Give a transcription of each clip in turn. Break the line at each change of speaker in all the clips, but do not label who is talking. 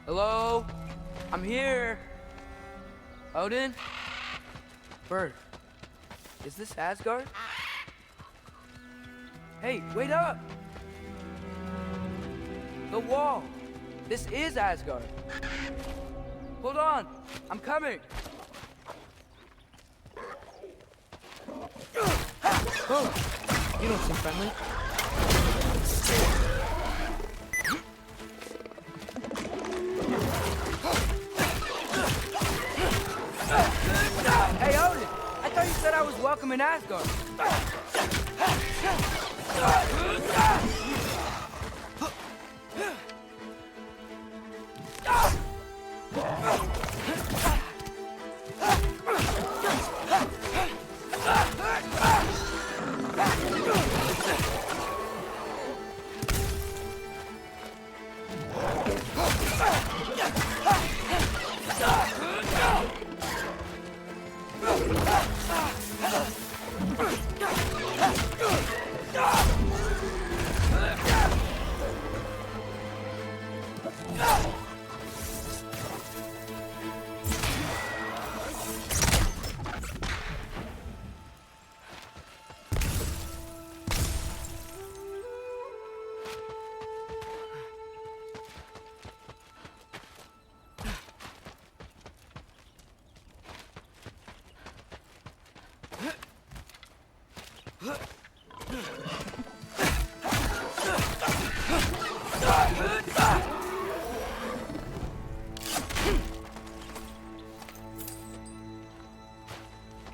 Hello? I'm here. Odin? Bird. Is this Asgard? Hey, wait up! The wall! This is Asgard! Hold on! I'm coming! Oh! You don't seem friendly. Hey, Odin! I thought you said I was welcome in Asgard.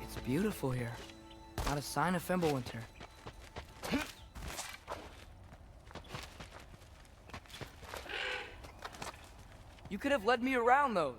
It's beautiful here. Not a sign of Fimbulwinter. You could have led me around those.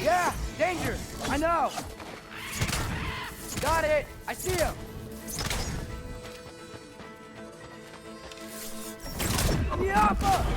Yeah, danger! I know! Got it! I see him! Yappa!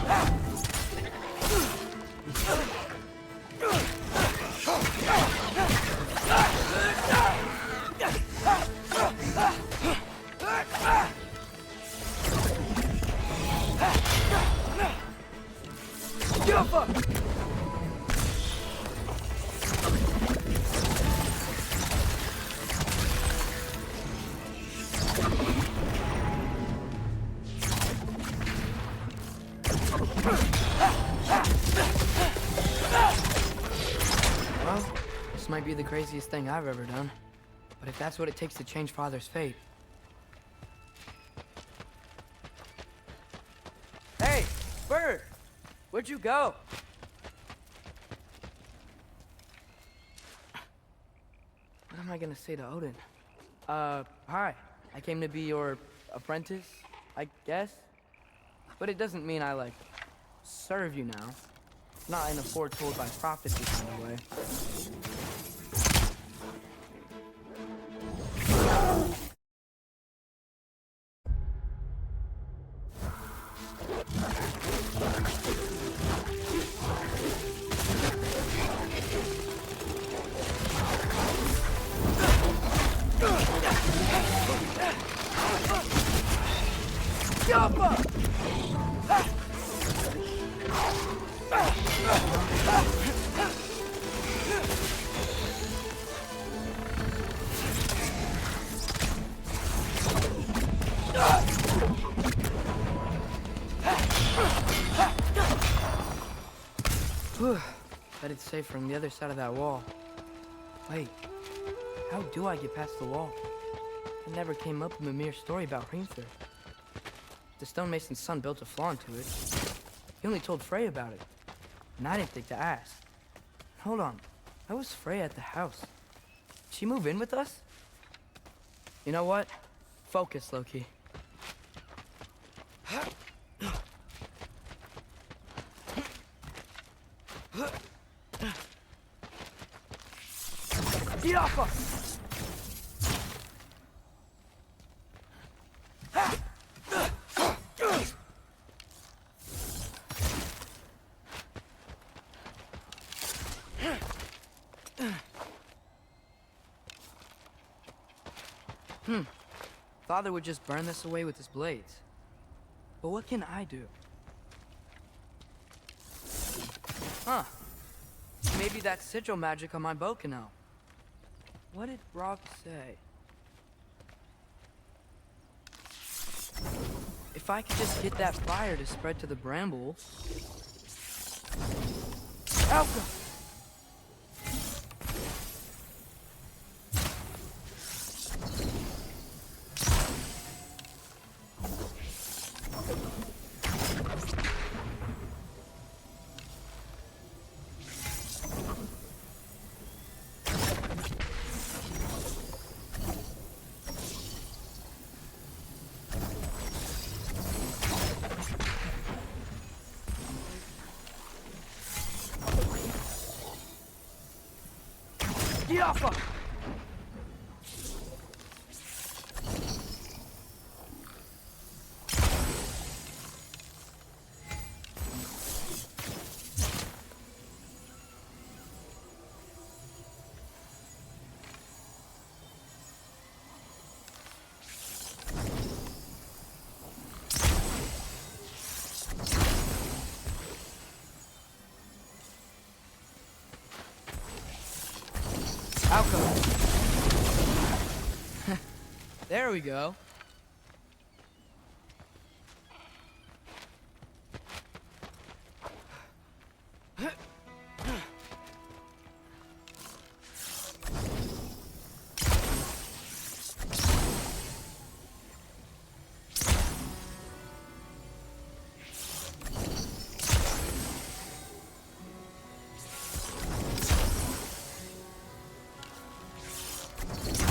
Well, this might be the craziest thing I've ever done. But if that's what it takes to change Father's fate... Hey, Bird! Where'd you go? What am I gonna say to Odin? Hi. I came to be your apprentice, I guess? But it doesn't mean I, like, serve you now. Not in a foretold by prophecy kind of way. Whew. Bet it's safer on the other side of that wall. Wait, how do I get past the wall? It never came up in Mimir's story about Hrimthur. The stonemason's son built a flaw into it. He only told Frey about it, and I didn't think to ask. Hold on, how was Frey at the house? Did she move in with us? You know what? Focus, Loki. Get off us! Father would just burn this away with his blades. But what can I do? Huh. Maybe that sigil magic on my bow can help. What did Brock say? If I could just get that fire to spread to the bramble... Alka! Get off her! Alka. There we go.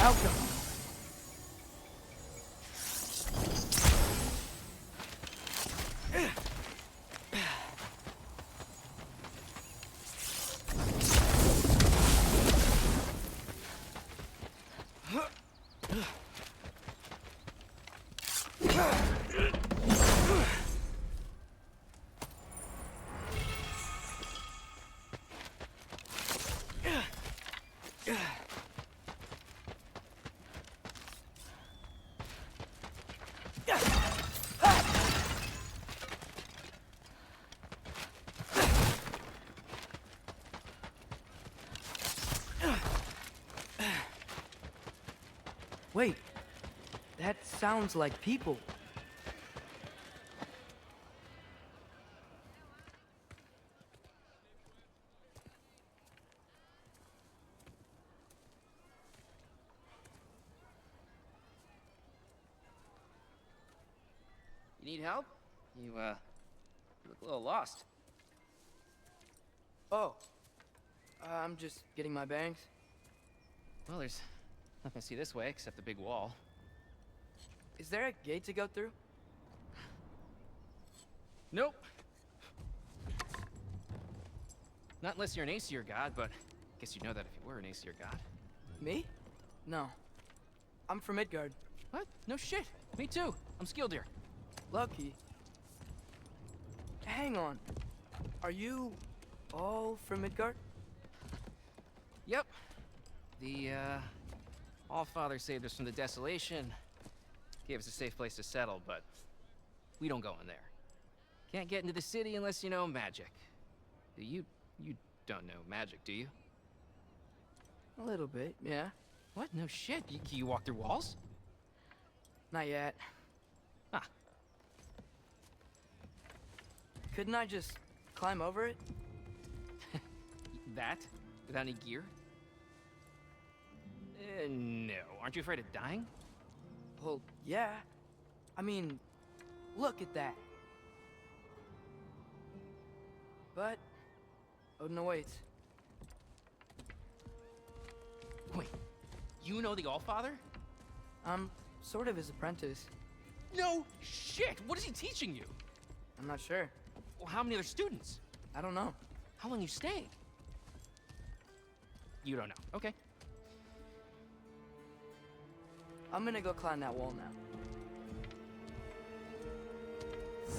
Alka. Wait, that sounds like people.
You need help? You look a little lost.
Oh, I'm just getting my bearings.
Well, there's nothing to see this way except the big wall.
Is there a gate to go through?
Nope. Not unless you're an Aesir god, but I guess you'd know that if you were an Aesir god.
Me? No. I'm from Midgard.
What? No shit. Me too. I'm Skildir.
Lucky. Hang on. Are you all from Midgard?
Yep. The, Allfather saved us from the desolation. Gave us a safe place to settle, but we don't go in there. Can't get into the city unless you know magic. You don't know magic, do you?
A little bit, yeah.
What? No shit. Can you walk through walls?
Not yet.
Ah.
Couldn't I just climb over it?
That? Without any gear? No. Aren't you afraid of dying?
Well, yeah. I mean, look at that. But Odin awaits.
Wait, you know the Allfather?
I'm sort of his apprentice.
No shit! What is he teaching you?
I'm not sure.
Well, how many other students?
I don't know.
How long you staying? You don't know. Okay.
I'm gonna go climb that wall now.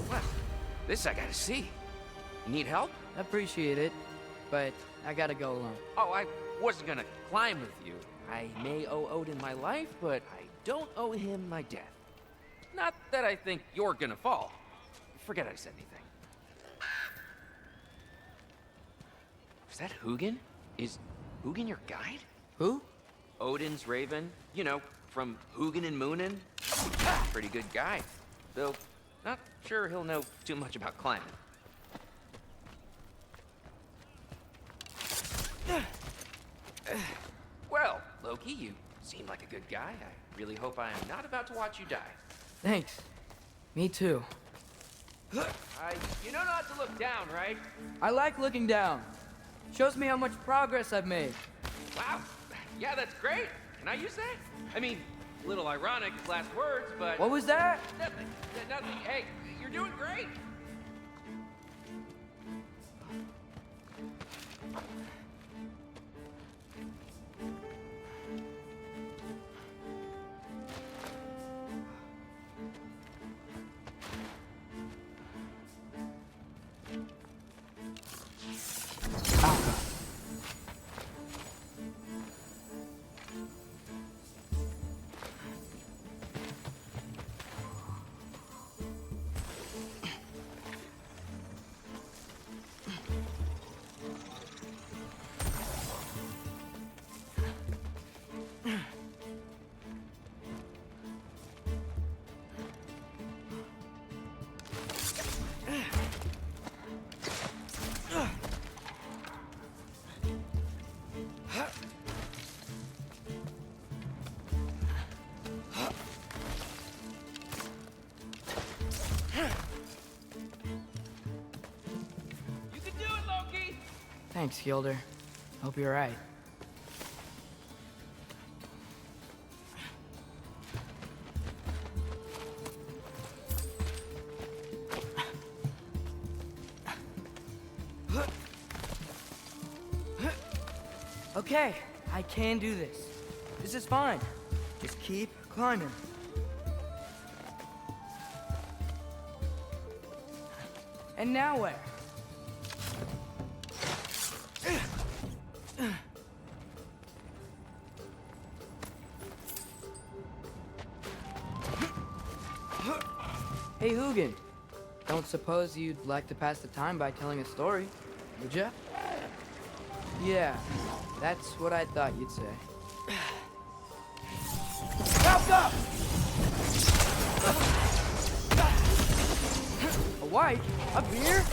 Well, this I gotta see. You need help?
Appreciate it, but I gotta go alone.
Oh, I wasn't gonna climb with you. I may owe Odin my life, but I don't owe him my death. Not that I think you're gonna fall. Forget I said anything. Is that Hugin? Is Hugin your guide?
Who?
Odin's raven. You know, from Hugin and Moonin. Pretty good guy. Though, not sure he'll know too much about climbing. Well, Loki, you seem like a good guy. I really hope I am not about to watch you die.
Thanks. Me too.
You know not to look down, right?
I like looking down. Shows me how much progress I've made.
Wow. Yeah, that's great. Can I use that? I mean, a little ironic, last words, but...
What was that?
Nothing. Nothing. Hey, you're doing great.
Thanks, Gilder. Hope you're right. Okay, I can do this. This is fine. Just keep climbing. And now where? Hey, Hugin. Don't suppose you'd like to pass the time by telling a story, would ya? Yeah, that's what I thought you'd say. Help up! A white? A beer?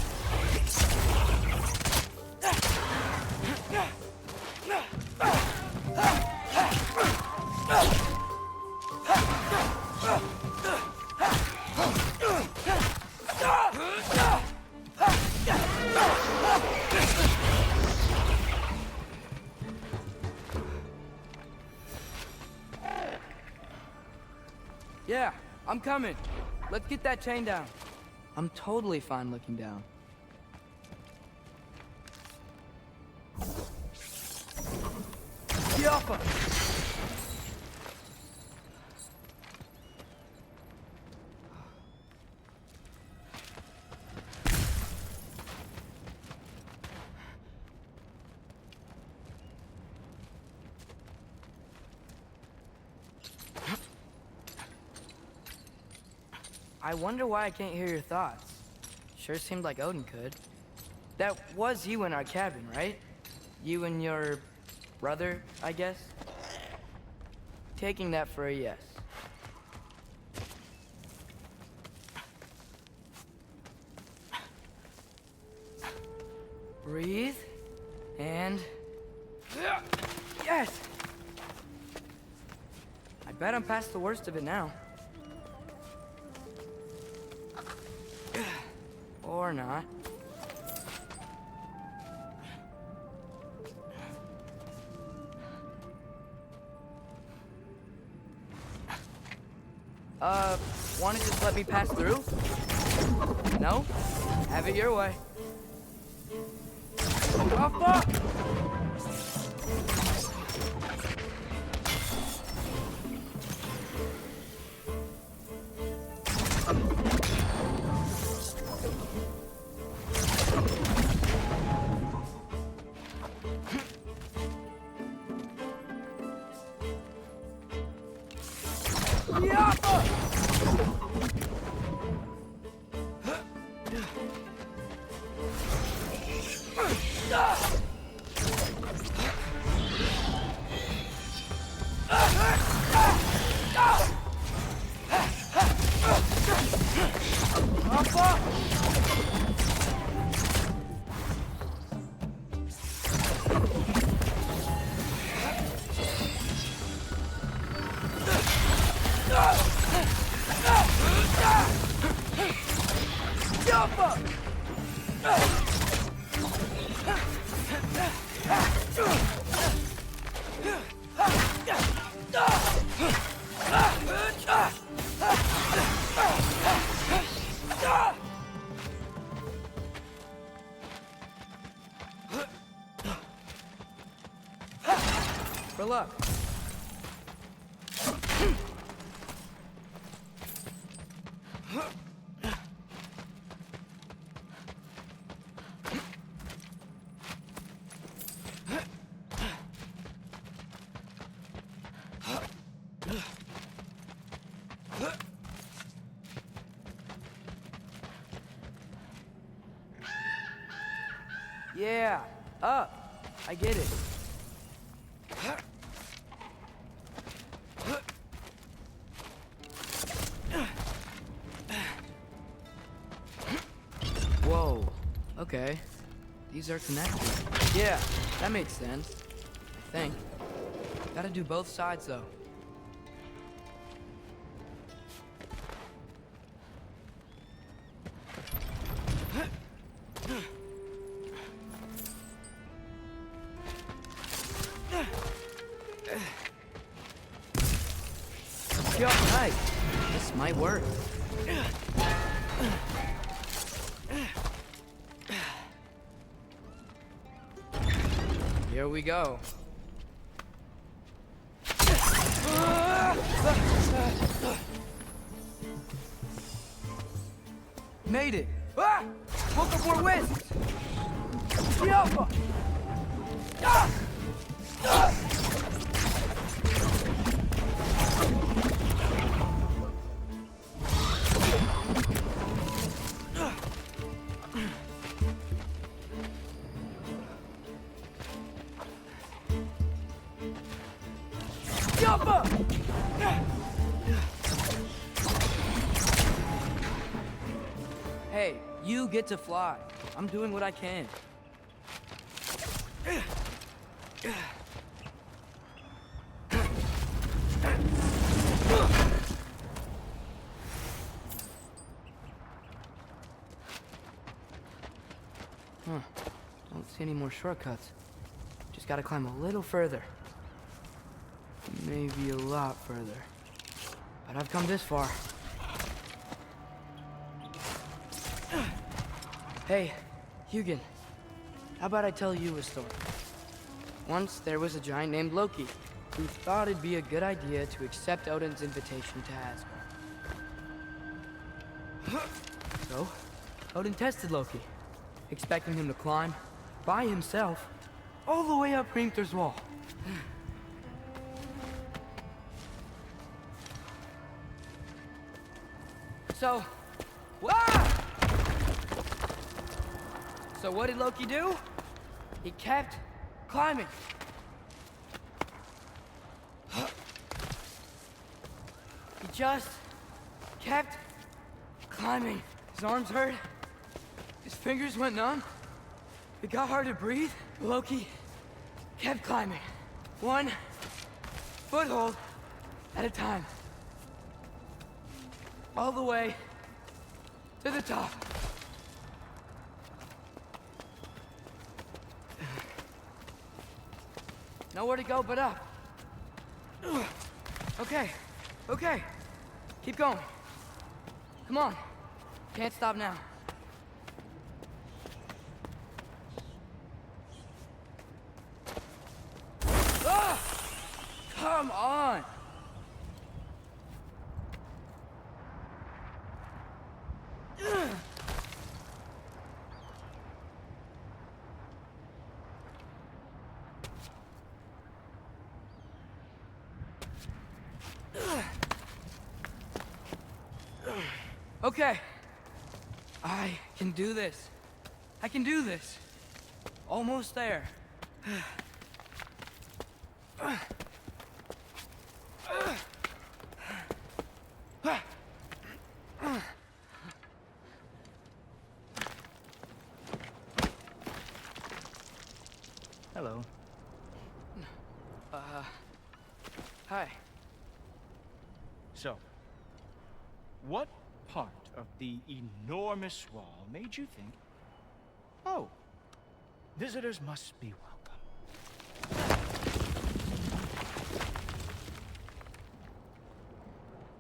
Yeah, I'm coming. Let's get that chain down. I'm totally fine looking down. Yappa! I wonder why I can't hear your thoughts. Sure seemed like Odin could. That was you in our cabin, right? You and your brother, I guess? Taking that for a yes. Breathe And... Yes! I bet I'm past the worst of it now. Or not. Wanna just let me pass through? No? Have it your way. Oh, fuck! For luck. Yeah, up. I get it. Whoa, okay. These are connected. Yeah, that makes sense. I think. Gotta do both sides, though. Yo, nice. This might work. Here we go. Made it. Ah! Woke up more wins. Yo! Ah! Ah! Hey, you get to fly. I'm doing what I can. Huh. Don't see any more shortcuts. Just gotta climb a little further. Maybe a lot further. But I've come this far. Hey, Hugin. How about I tell you a story? Once there was a giant named Loki who thought it'd be a good idea to accept Odin's invitation to Asgard. So, Odin tested Loki, expecting him to climb by himself all the way up Hrimthur's wall. So, So what did Loki do? He kept climbing. He just kept climbing. His arms hurt. His fingers went numb. It got hard to breathe. Loki kept climbing, one foothold at a time, all the way to the top. Nowhere to go but up. Okay, okay. Keep going. Come on. Can't stop now. Ah! Come on! Okay. I can do this. I can do this. Almost there.
Hello.
Hi.
So, what part of the enormous wall made you think, oh, visitors must be welcome?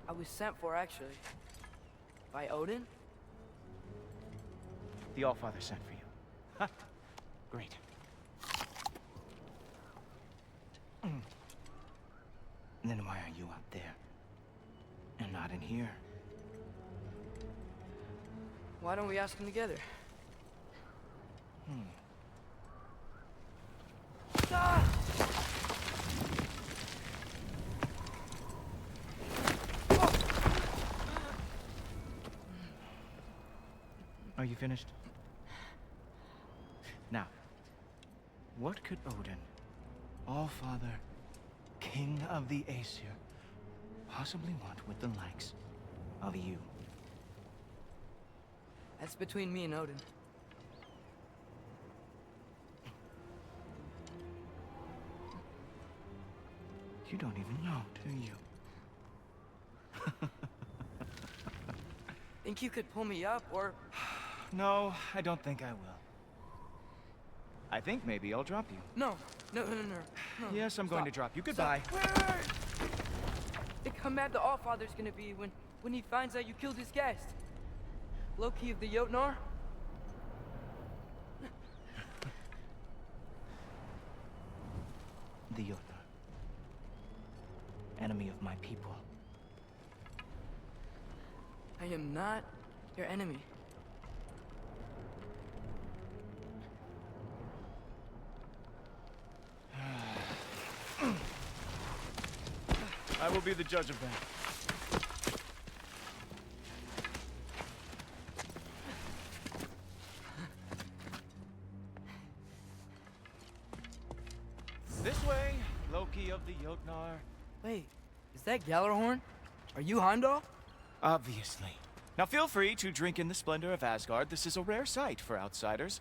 I was sent for, actually. By Odin?
The Allfather sent for you. Ha! Great. Then why are you out there? And not in here?
Why don't we ask them together? Ah!
Are you finished? Now, what could Odin, Allfather, King of the Aesir, possibly want with the likes of you?
That's between me and Odin.
You don't even know, do you?
Think you could pull me up, or...
No, I don't think I will. I think maybe I'll drop you.
No. No.
Yes, I'm going to drop you. Goodbye.
Stop. Wait. Think how mad the Allfather's gonna be when he finds out you killed his guest. Loki of the Jotnar?
The Jotnar. Enemy of my people.
I am not your enemy.
I will be the judge of that. This way, Loki of the Jotnar.
Wait, is that Gjallarhorn? Are you Heimdall?
Obviously. Now feel free to drink in the splendor of Asgard. This is a rare sight for outsiders.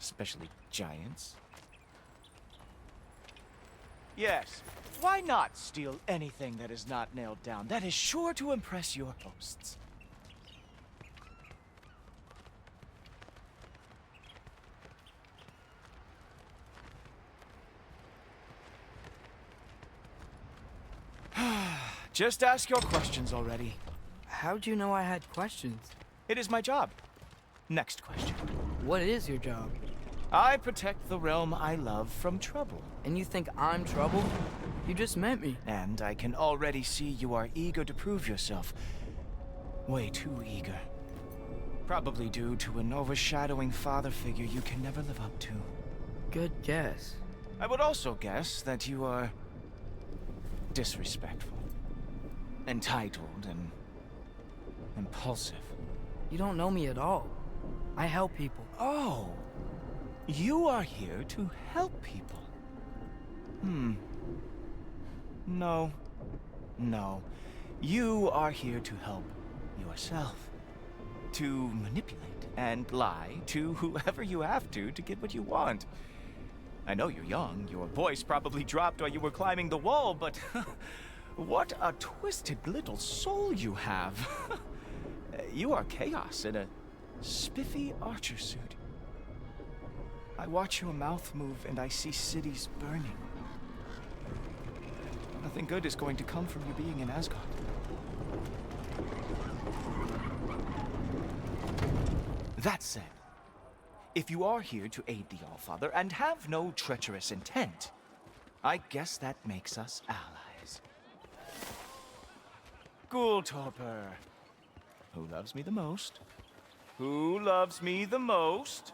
Especially giants. Yes, why not steal anything that is not nailed down? That is sure to impress your hosts. Just ask your questions already.
How'd you know I had questions?
It is my job. Next question.
What is your job?
I protect the realm I love from trouble.
And you think I'm trouble? You just met me.
And I can already see you are eager to prove yourself. Way too eager. Probably due to an overshadowing father figure you can never live up to.
Good guess.
I would also guess that you are disrespectful, entitled, and impulsive.
You don't know me at all. I help people.
Oh, you are here to help people. No. You are here to help yourself. To manipulate and lie to whoever you have to get what you want. I know you're young. Your voice probably dropped while you were climbing the wall, but what a twisted little soul you have. You are chaos in a spiffy archer suit. I watch your mouth move and I see cities burning. Nothing good is going to come from you being in Asgard. That said, if you are here to aid the Allfather and have no treacherous intent, I guess that makes us allies. Ghoultorper. Who loves me the most? Who loves me the most?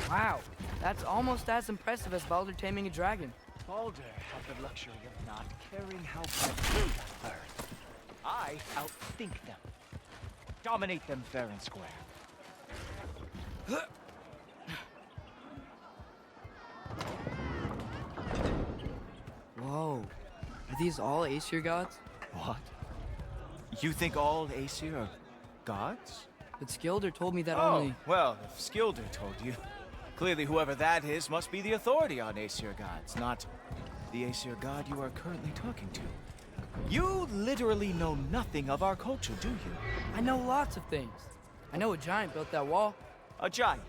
Wow, that's almost as impressive as Baldur taming a dragon.
Baldur had the luxury of not caring how bad they got. I outthink them. Dominate them fair and square.
Whoa, are these all Aesir gods?
What? You think all Aesir are gods?
But Skilder told me that
Oh,
only...
well, if Skilder told you, clearly whoever that is must be the authority on Aesir gods, not the Aesir god you are currently talking to. You literally know nothing of our culture, do you?
I know lots of things. I know a giant built that wall.
A giant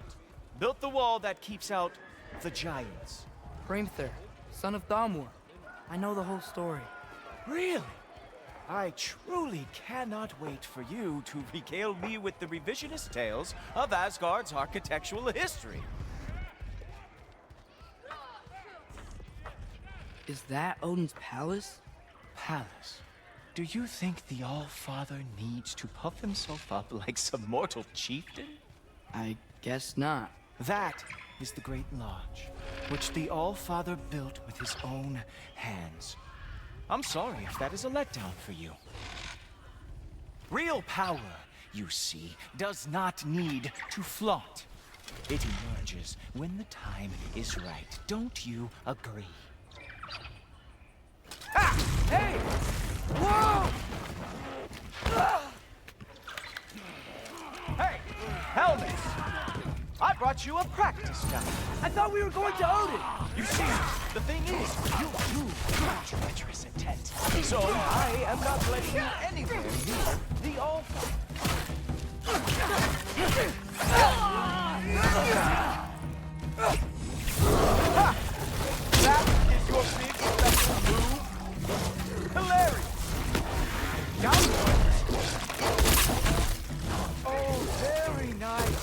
built the wall that keeps out the giants.
Hrimthur, son of Thamur. I know the whole story.
Really? I truly cannot wait for you to regale me with the revisionist tales of Asgard's architectural history.
Is that Odin's palace?
Palace? Do you think the All-Father needs to puff himself up like some mortal chieftain?
I guess not.
That is the Great Lodge, which the All-Father built with his own hands. I'm sorry if that is a letdown for you. Real power, you see, does not need to flaunt. It emerges when the time is right. Don't you agree?
Ah! Hey! Whoa!
Hey, helmet! I brought you a practice gun.
I thought we were going to Odin!
You see, the thing is, you do have treacherous intent. So I am not letting you anywhere near the All-Father. That is your big special move? Hilarious! Downwards! Oh, very nice.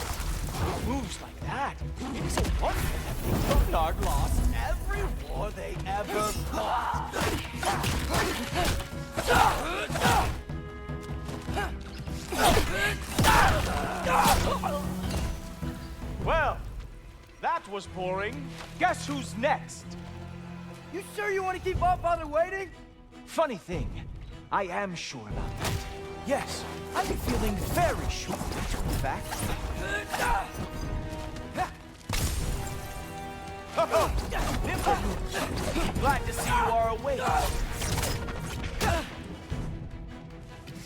With moves like that, it is a wonder that the Nord lost every war they ever fought. Well, that was boring. Guess who's next?
You sure you want to keep Allfather waiting?
Funny thing, I am sure about that. Yes, I'm feeling very sure, in fact. Glad to see you are awake.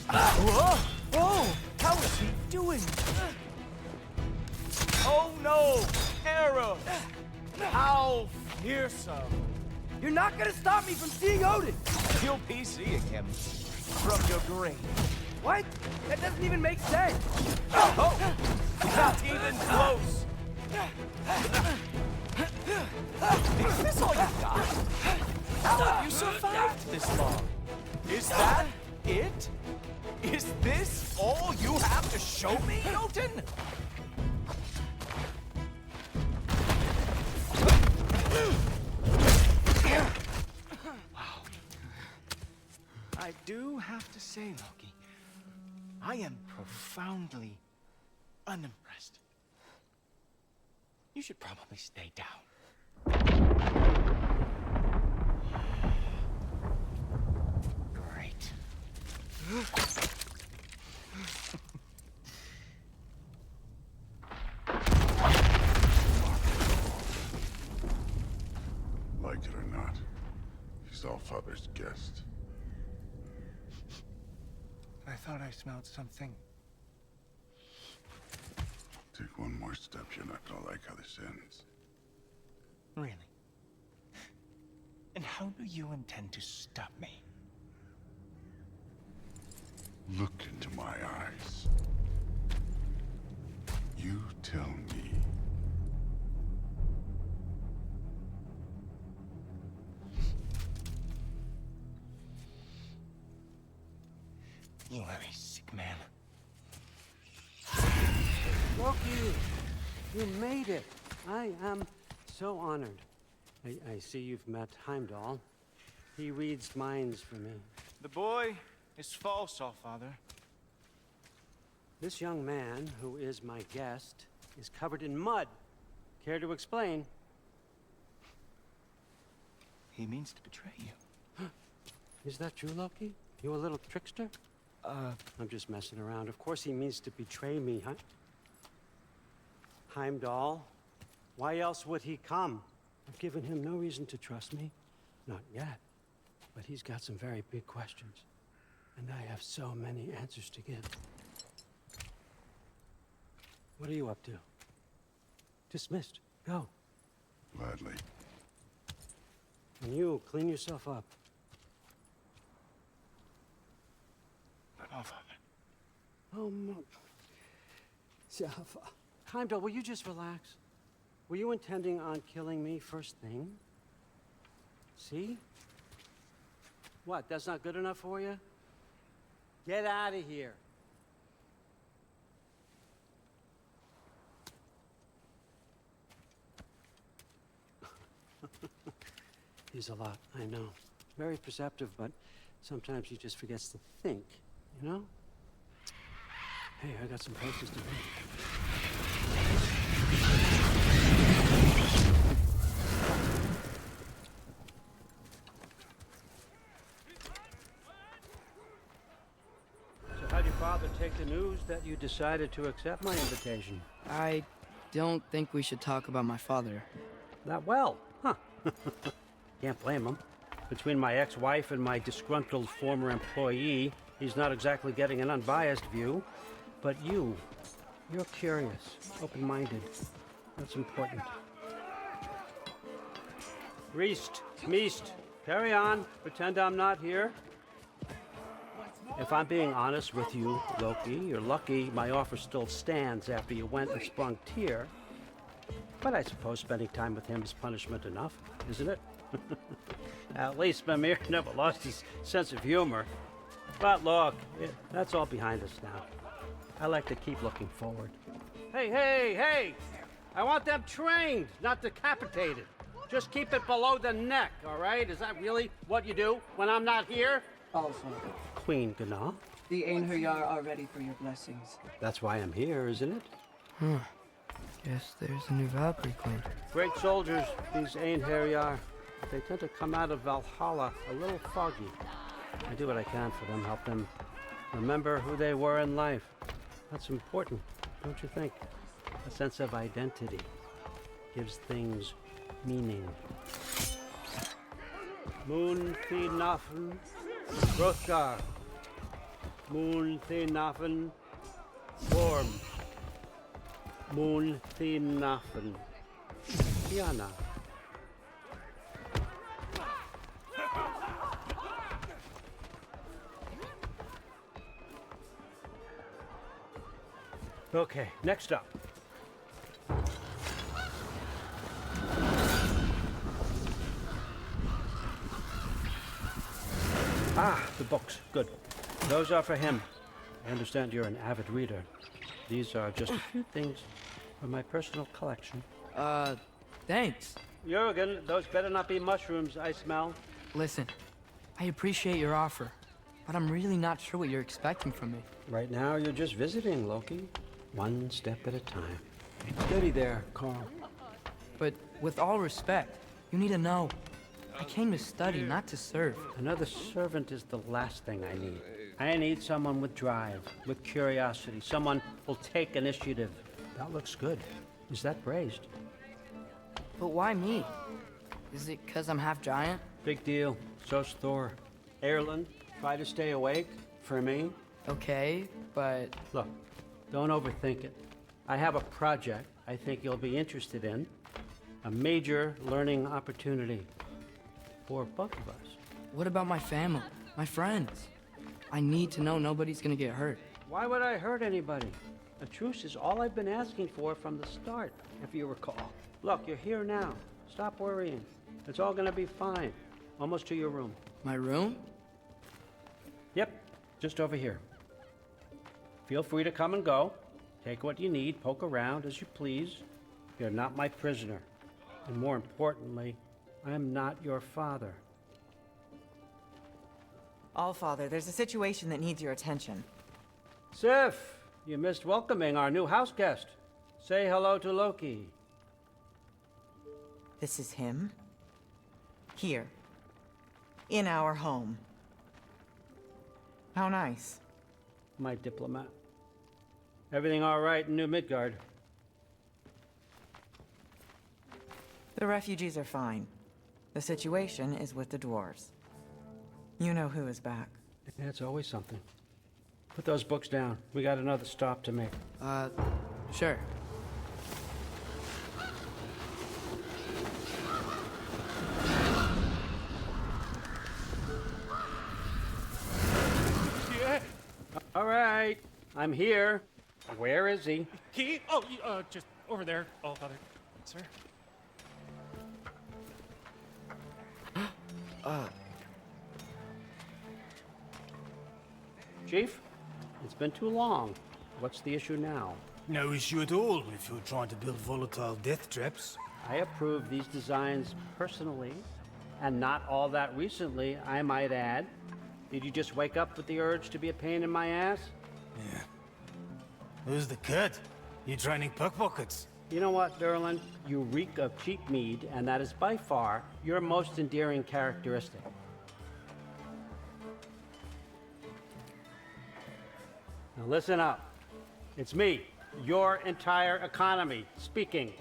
Whoa! Oh, how is he doing? Oh no! Arrow! How fearsome!
You're not gonna stop me from seeing Odin!
You'll be seeing him from your grave.
What? That doesn't even make sense!
Oh! Not even close! Is this all you got? How have you survived this long? Is that it? Is this all you have to show me, Jotun? Wow. I do have to say, Loki, I am profoundly unimpressed. You should probably stay down. Great.
Like it or not, he's Allfather's guest.
I thought I smelled something.
Take one. one more step, you're not gonna like how this ends.
Really? And how do you intend to stop me?
Look into my eyes. You tell me.
You are a sick man.
Loki, you made it. I am so honored. I see you've met Heimdall. He reads minds for me.
The boy is false, Allfather.
This young man, who is my guest, is covered in mud. Care to explain?
He means to betray you.
Is that true, Loki? You a little trickster? I'm just messing around. Of course he means to betray me, huh? Heimdall? Why else would he come? I've given him no reason to trust me. Not yet. But he's got some very big questions. And I have so many answers to give. What are you up to? Dismissed. Go.
Gladly.
And you, clean yourself up.
But Allfather.
Oh, Jaffa. Heimdall, will you just relax? Were you intending on killing me first thing? See? What, that's not good enough for you? Get out of here. He's a lot, I know. Very perceptive, but sometimes he just forgets to think, you know? Hey, I got some places to be. So how'd your father take the news that you decided to accept my invitation?
I don't think we should talk about my father.
Not well, huh? Can't blame him. Between my ex-wife and my disgruntled former employee, he's not exactly getting an unbiased view. But you're curious, open-minded. That's important. Reist, Meest, carry on. Pretend I'm not here. If I'm being honest with you, Loki, you're lucky my offer still stands after you went and sprung Tyr. But I suppose spending time with him is punishment enough, isn't it? At least Mimir never lost his sense of humor. But look, that's all behind us now. I like to keep looking forward. Hey! I want them trained, not decapitated. Just keep it below the neck, all right? Is that really what you do when I'm not here?
Also,
Queen Gná.
the Einherjar are ready for your blessings.
That's why I'm here, isn't it?
Huh. Guess there's a new Valkyrie Queen.
Great soldiers, these Einherjar. They tend to come out of Valhalla a little foggy. I do what I can for them, help them remember who they were in life. That's important, don't you think? A sense of identity gives things meaning. Moon Thinafen, Hrothgar. Moon Thinafen, Form. Moon Thinafen, Tiana. Okay, next up. Ah, the books. Good. Those are for him. I understand you're an avid reader. These are just a few things from my personal collection.
Thanks.
Jurgen, those better not be mushrooms I smell.
Listen, I appreciate your offer, but I'm really not sure what you're expecting from me.
Right now, you're just visiting, Loki. One step at a time. Steady there, Carl.
But with all respect, you need to know. I came to study, not to serve.
Another servant is the last thing I need. I need someone with drive, with curiosity, someone who'll take initiative. That looks good. Is that praised?
But why me? Is it 'cause I'm half giant?
Big deal. So's Thor. Erland, try to stay awake for me.
Okay, but
Look, don't overthink it. I have a project I think you'll be interested in. A major learning opportunity for both of us.
What about my family? My friends? I need to know nobody's gonna get hurt.
Why would I hurt anybody? A truce is all I've been asking for from the start, if you recall. Look, you're here now. Stop worrying. It's all gonna be fine. Almost to your room.
My room?
Yep, just over here. Feel free to come and go. Take what you need, poke around as you please. You're not my prisoner. And more importantly, I am not your father.
Allfather, there's a situation that needs your attention.
Sif, you missed welcoming our new house guest. Say hello to Loki.
This is him? Here. In our home. How nice.
My diplomat. Everything all right in New Midgard?
The refugees are fine. The situation is with the dwarves. You know who is back.
Yeah, it's always something. Put those books down. We got another stop to make.
Sure.
Yeah.
All right, I'm here. Where is he?
Key? Oh, just over there, Allfather. Sir?
Chief, it's been too long. What's the issue now?
No issue at all if you're trying to build volatile death traps.
I approve these designs personally, and not all that recently, I might add. Did you just wake up with the urge to be a pain in my ass?
Yeah. Who's the cut? You training pickpockets?
You know what, Derlin? You reek of cheap mead, and that is by far your most endearing characteristic. Now listen up. It's me, your entire economy, speaking.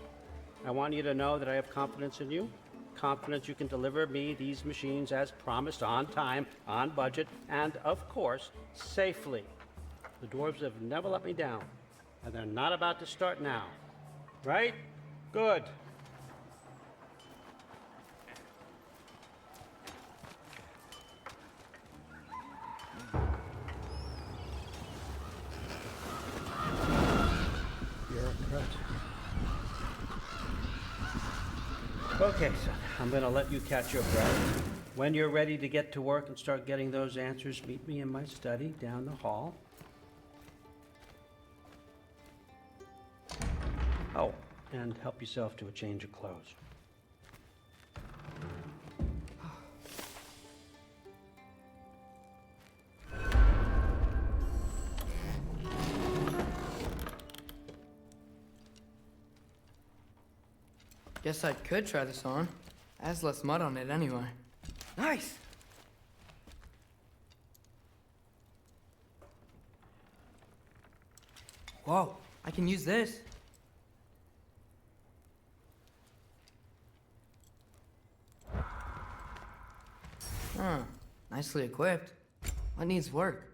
I want you to know that I have confidence in you. Confidence you can deliver me these machines as promised, on time, on budget, and of course, safely. The dwarves have never let me down, and they're not about to start now. Right? Good. Okay, son, I'm gonna let you catch your breath. When you're ready to get to work and start getting those answers, meet me in my study down the hall. Oh, and help yourself to a change of clothes.
Guess I could try this on. It has less mud on it anyway. Nice! Whoa, I can use this. Huh, nicely equipped. What needs work?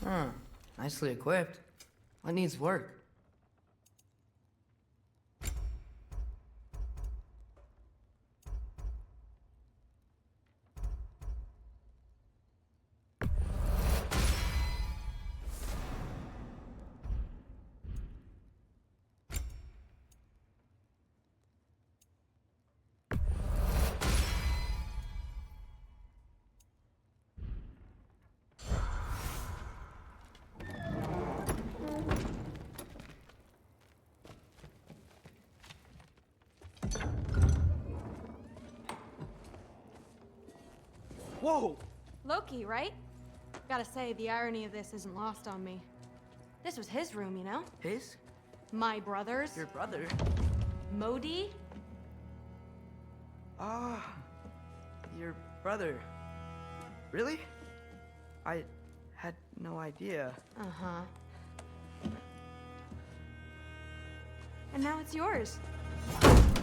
Huh, nicely equipped. What needs work?
Loki, right? Gotta say, the irony of this isn't lost on me. This was his room, you know?
His?
My brother's.
Your brother?
Modi?
Ah, your brother. Really? I had no idea.
Uh-huh. And now it's yours.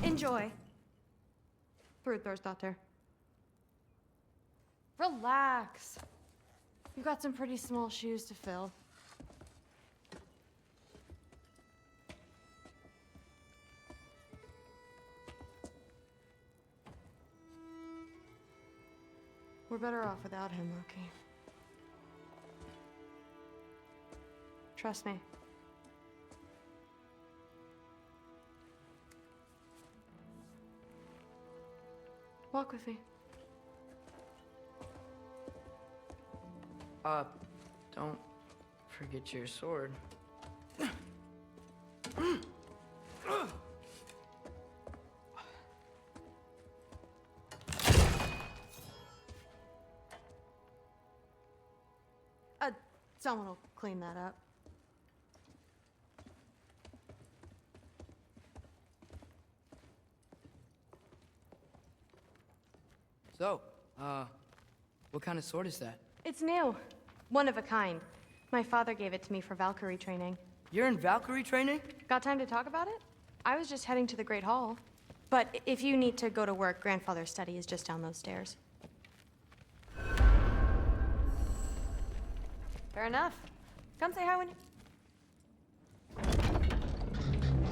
Enjoy. Brudthor's Relax. You've got some pretty small shoes to fill. We're better off without him, Loki. Trust me. Walk with me.
Don't forget your sword.
Someone will clean that up.
So, what kind of sword is that?
It's new. One of a kind. My father gave it to me for Valkyrie training.
You're in Valkyrie training?
Got time to talk about it? I was just heading to the Great Hall. But if you need to go to work, Grandfather's study is just down those stairs. Fair enough. Come say hi when you...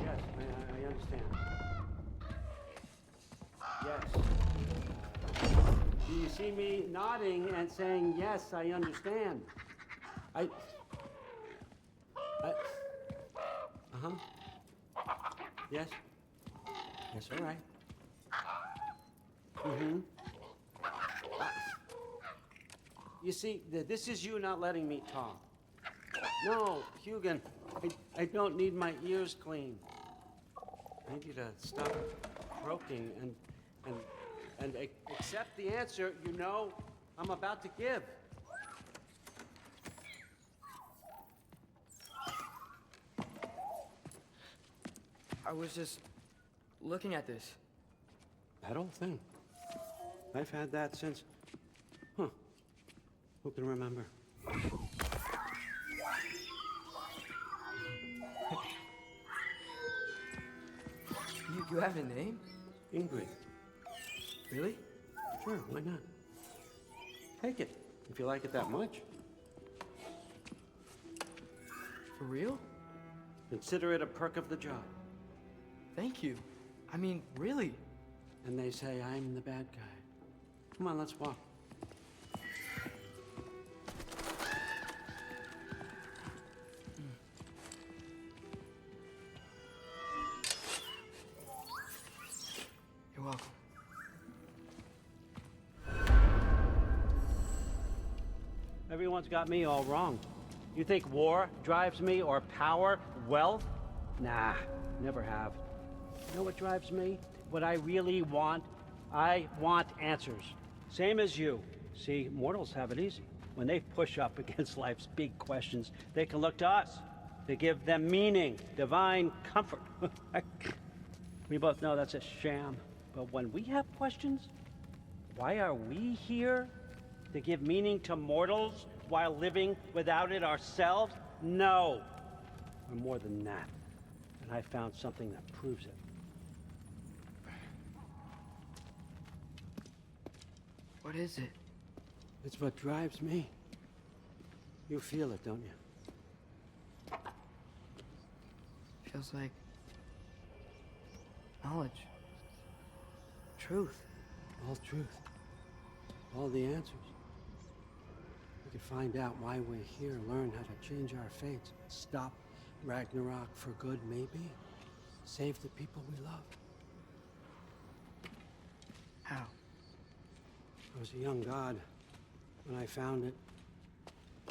Yes, I understand. Yes. Do you see me nodding and saying, yes, I understand? Uh-huh. Yes. Yes, all right. Mm-hmm. You see, this is you not letting me talk. No, Hugin, I don't need my ears cleaned. I need you to stop croaking and accept the answer you know I'm about to give.
I was just looking at this.
That old thing. I've had that since... Huh. Who can remember?
You have a name?
Ingrid.
Really?
Sure, why not? Take it, if you like it that much.
For real?
Consider it a perk of the job.
Thank you. I mean, really.
And they say I'm the bad guy. Come on, let's walk.
You're welcome.
Everyone's got me all wrong. You think war drives me, or power, wealth? Nah, never have. You know what drives me? What I really want? I want answers. Same as you. See, mortals have it easy. When they push up against life's big questions, they can look to us to give them meaning, divine comfort. We both know that's a sham. But when we have questions, why are we here? To give meaning to mortals while living without it ourselves? No. We're more than that. And I found something that proves it.
What is it?
It's what drives me. You feel it, don't you?
Feels like knowledge. Truth.
All truth. All the answers. We could find out why we're here, learn how to change our fates, stop Ragnarok for good, maybe. Save the people we love.
How?
I was a young god when I found it.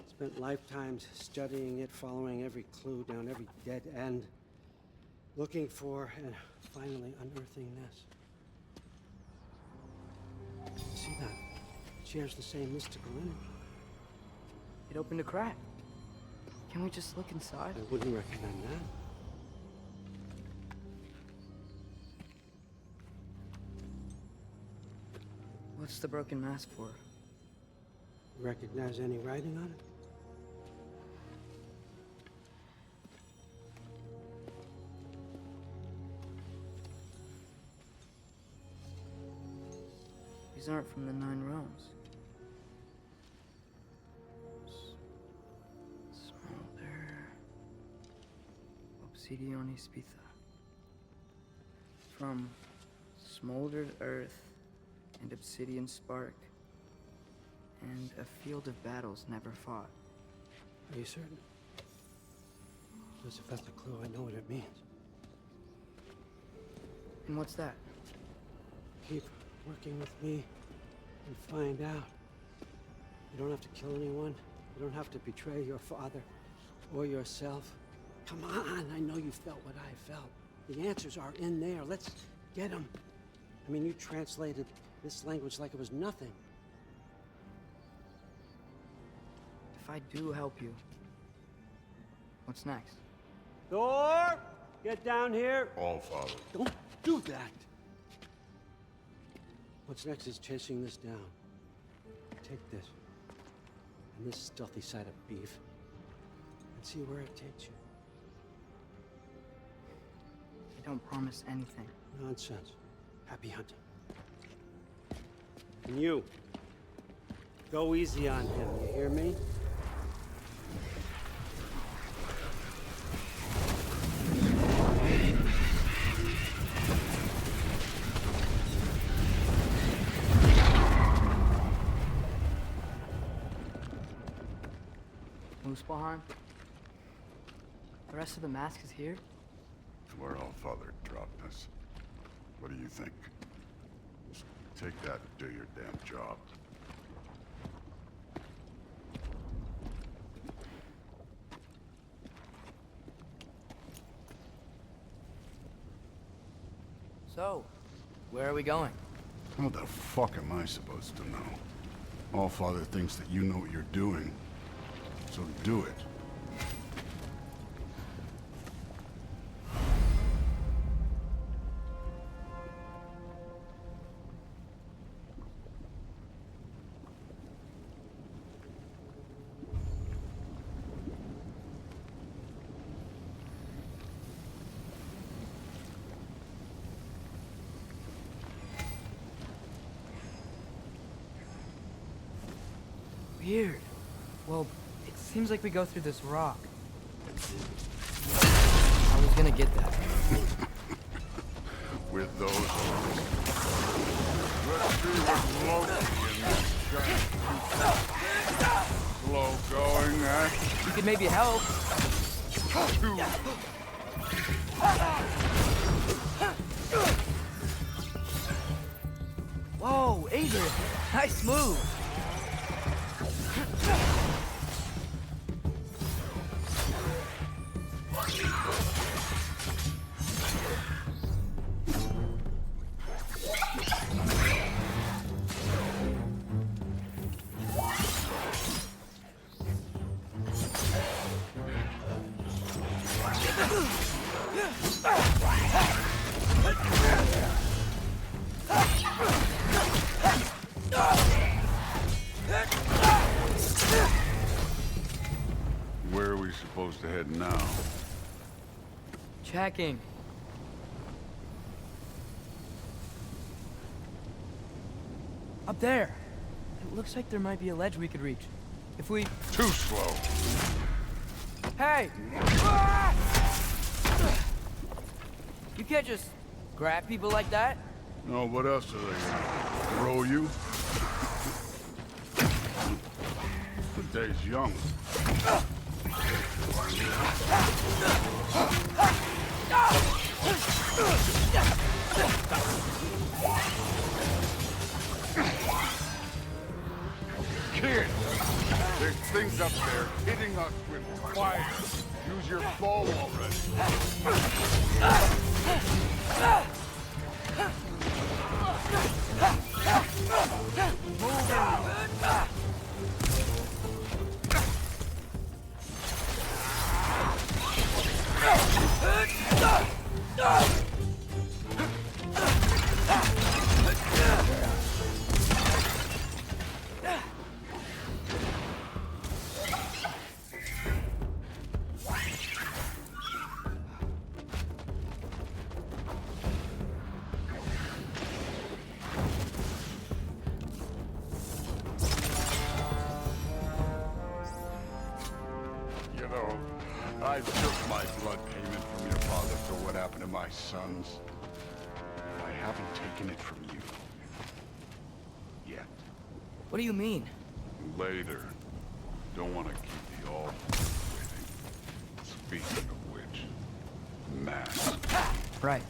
Spent lifetimes studying it, following every clue down every dead end, looking for and finally unearthing this. See that? It shares the same mystical energy.
It opened a crack. Can we just look inside?
I wouldn't recommend that.
What's the broken mask for?
Recognize any writing on it?
These aren't from the Nine Realms. Smolder. Obsidione Spitha. From smoldered earth and obsidian spark. And a field of battles never fought.
Are you certain? Because if that's a clue, I know what it means.
And what's that?
Keep working with me and find out. You don't have to kill anyone. You don't have to betray your father or yourself. Come on, I know you felt what I felt. The answers are in there. Let's get them. I mean, you translated this language like it was nothing.
If I do help you, what's next?
Thor, get down here.
All Father.
Don't do that. What's next is chasing this down. Take this and this stealthy side of beef and see where it takes you.
I don't promise anything.
Nonsense. Happy hunting. And you, go easy on him, you hear me?
Muspelheim? The rest of the mask is here?
It's where All Father dropped us. What do you think? Just take that and do your damn job.
So, where are we going?
How the fuck am I supposed to know? All Father thinks that you know what you're doing. So do it.
Weird. Well, it seems like we go through this rock. I was gonna get that.
With those eyes. Let's see what Loki in this giant slow going, eh?
You could maybe help. Whoa, Adrian! Nice move!
Where are we supposed to head now?
Checking. Up there. It looks like there might be a ledge we could reach. If we...
Too slow.
Hey! You can't just grab people like that.
No, what else are they gonna throw you? The day's young. Kid! There's things up there hitting us with fire. Use your bow already. I took my blood payment from your father for what happened to my sons. I haven't taken it from you. Yet.
What do you mean?
Later. Don't want to keep the all waiting. Speaking of which, Mass.
Right.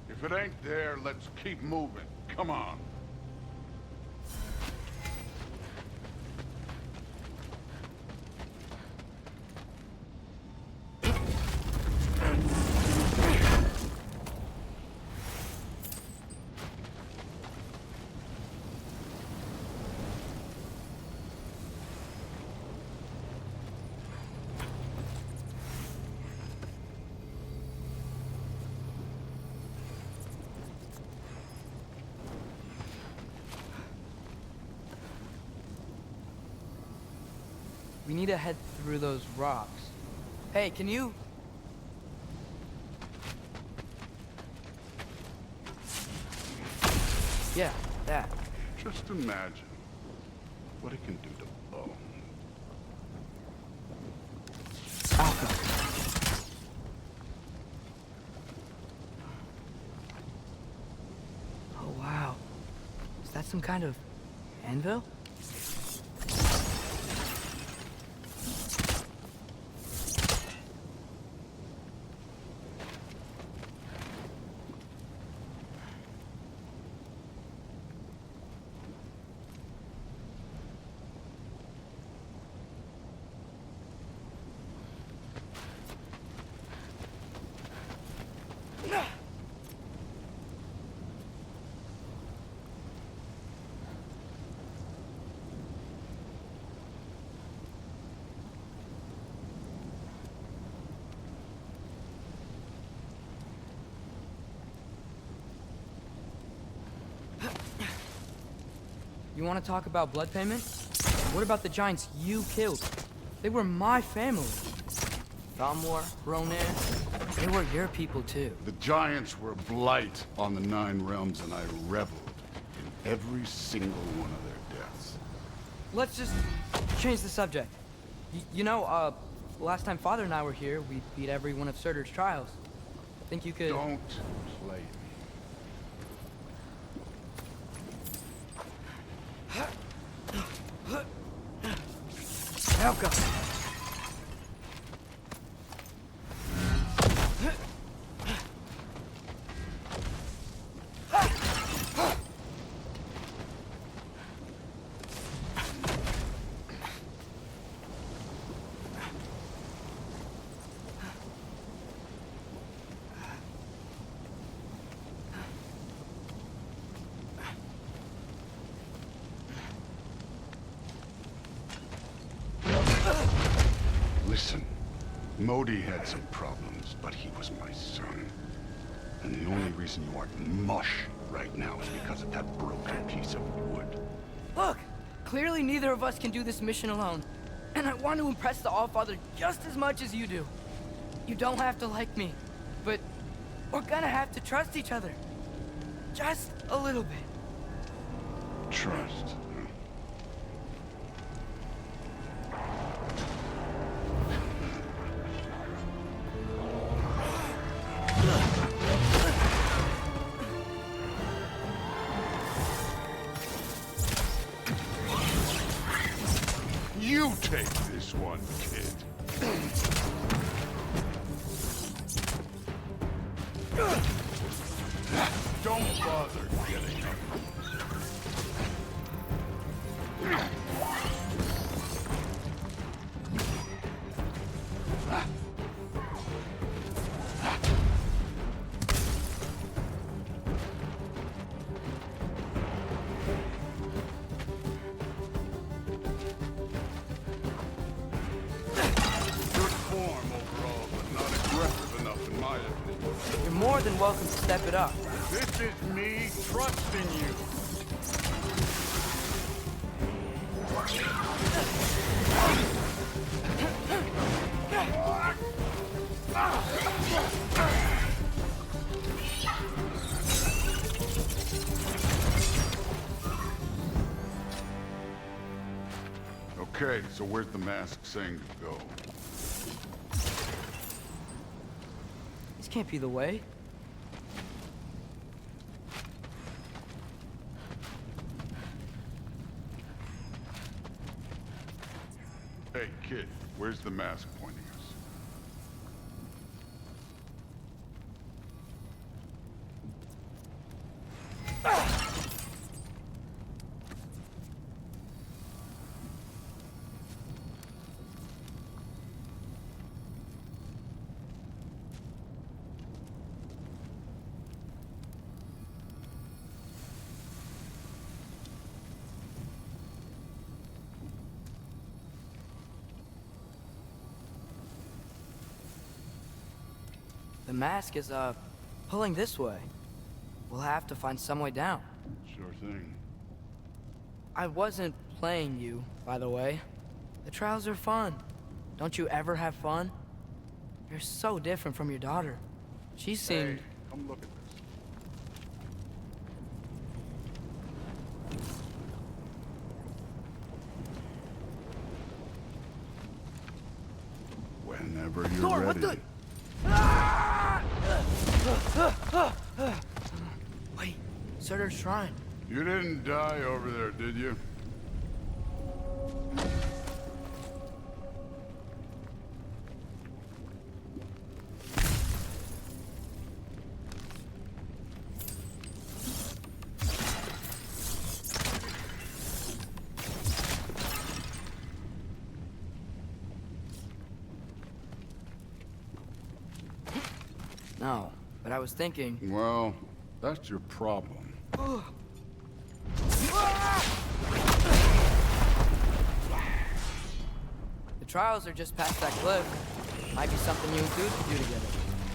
If it ain't there, let's keep moving. Come on.
We need to head through those rocks. Hey, can you... Yeah, that.
Just imagine what it can do to bone.
Alpha. Oh, wow. Is that some kind of anvil? You want to talk about blood payment? What about the giants you killed? They were my family. Thamor, Ronan, they were your people too.
The giants were blight on the 9 realms, and I reveled in every single one of their deaths.
Let's just change the subject. Last time Father and I were here, we beat every one of Surtur's trials. Think you could...
Don't play me.
Helka!
Listen, Modi had some problems, but he was my son. And the only reason you aren't mush right now is because of that broken piece of wood.
Look! Clearly neither of us can do this mission alone. And I want to impress the Allfather just as much as you do. You don't have to like me, but we're gonna have to trust each other. Just a little bit.
Trust. You take this one, kid. Don't bother getting up.
You're more than welcome to step it up.
This is me trusting you. Okay, so where's the mask saying to go?
This can't be the way.
Hey, kid, where's the mask pointing us?
The mask is, pulling this way. We'll have to find some way down.
Sure thing.
I wasn't playing you, by the way. The trials are fun. Don't you ever have fun? You're so different from your daughter. She seemed...
Hey, come look at this. Whenever you're
Thor,
ready.
what the... Wait, Surtur's shrine.
You didn't die over there, did you?
No, but I was thinking...
Well, that's your problem.
The trials are just past that cliff. Might be something you and Dude could do together.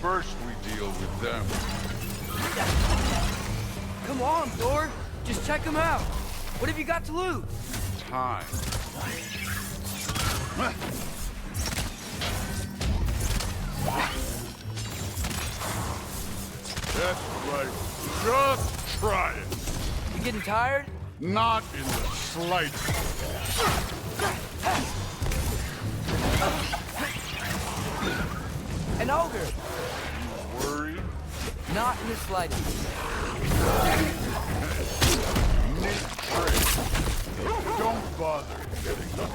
First we deal with them.
Come on, Thor! Just check them out! What have you got to lose?
Time. That's right. Just try it.
You getting tired?
Not in the slightest.
An ogre!
Worried?
Not in the slightest.
Neat trick. Don't bother getting up.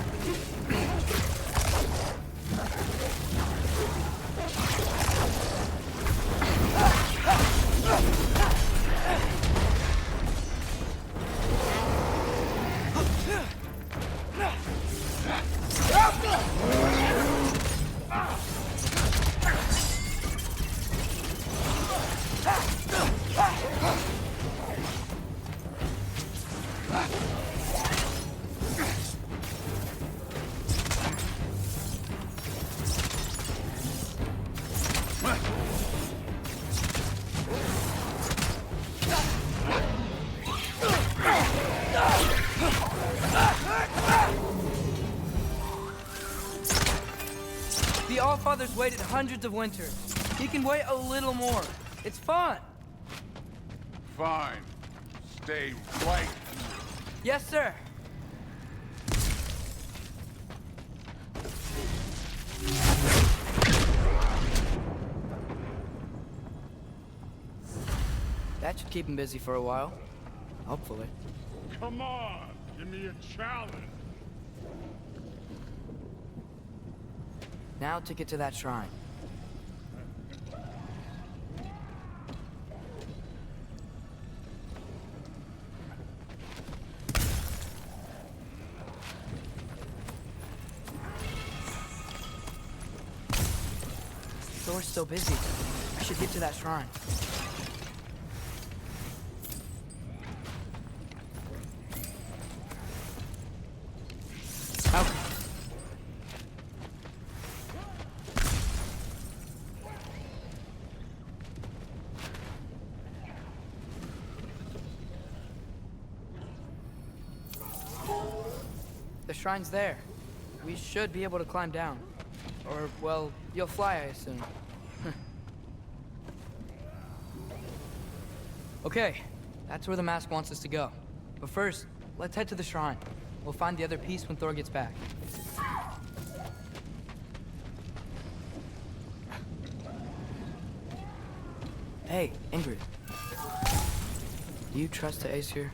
The Allfather's waited hundreds of winters. He can wait a little more. It's fun.
Fine. Stay right.
Yes, sir. That should keep him busy for a while. Hopefully.
Come on. Give me a challenge.
Now to get to that shrine. Thor's still busy. I should get to that shrine. Okay. The shrine's there. We should be able to climb down. Or, well, you'll fly, I assume. Okay, that's where the mask wants us to go. But first, let's head to the shrine. We'll find the other piece when Thor gets back. Hey, Ingrid. Do you trust the Aesir?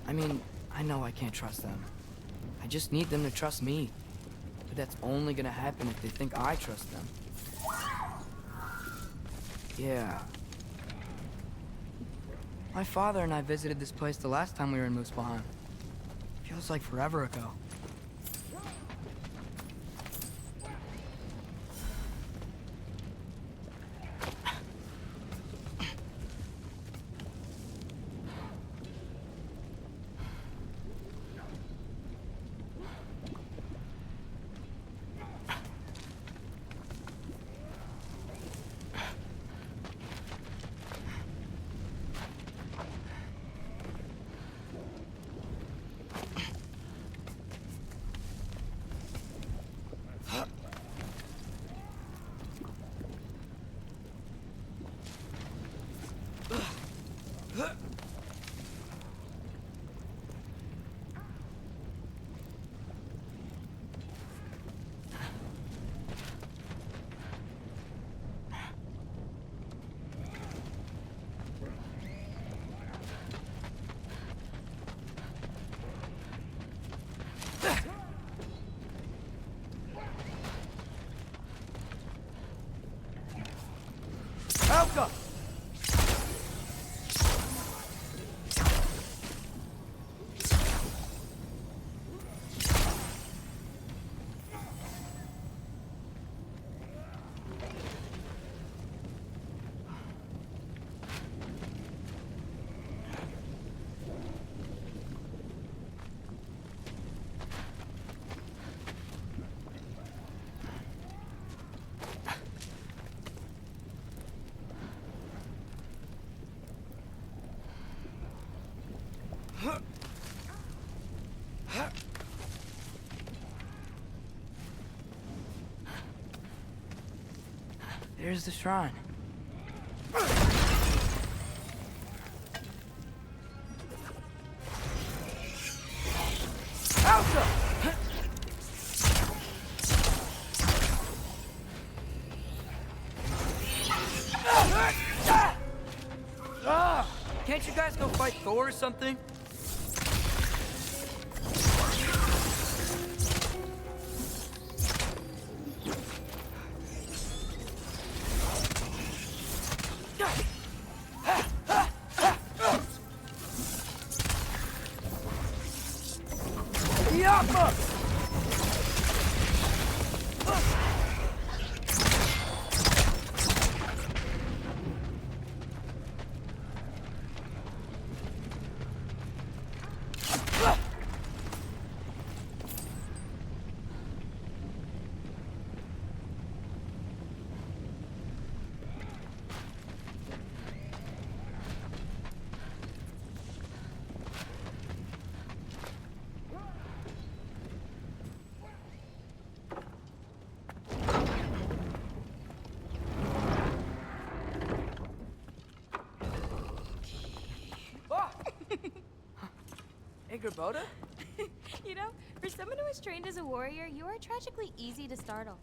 I mean, I know I can't trust them. I just need them to trust me. But that's only gonna happen if they think I trust them. Yeah. My father and I visited this place the last time we were in Muspelheim. Feels like forever ago. Helga! There's the shrine. Elsa! Can't you guys go fight Thor or something? Boda?
You know, for someone who was trained as a warrior, you are tragically easy to startle.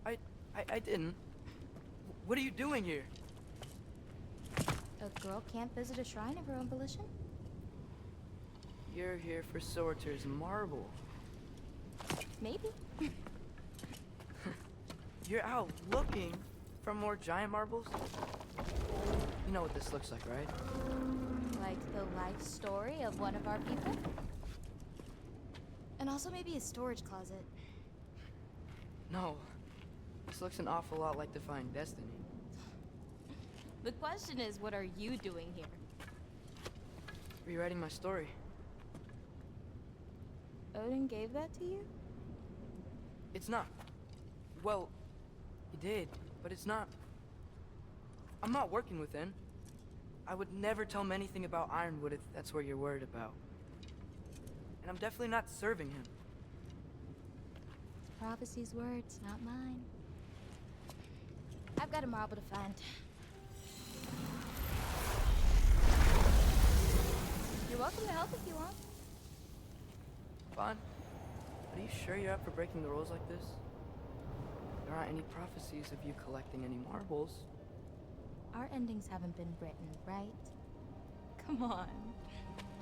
I didn't. What are you doing here?
A girl can't visit a shrine of her own volition?
You're here for Sorter's marble.
Maybe.
You're out looking for more giant marbles? You know what this looks like, right?
Like the life story of one of our people? And also maybe a storage closet.
No. This looks an awful lot like Defying Destiny.
The question is, what are you doing here?
Rewriting my story.
Odin gave that to you?
It's not. Well, he did, but it's not. I'm not working with him. I would never tell him anything about Ironwood if that's what you're worried about. And I'm definitely not serving him.
It's prophecy's words, not mine. I've got a marble to find. You're welcome. you help if you want.
Fine. But are you sure you're up for breaking the rules like this? There aren't any prophecies of you collecting any marbles.
Our endings haven't been written, right? Come on.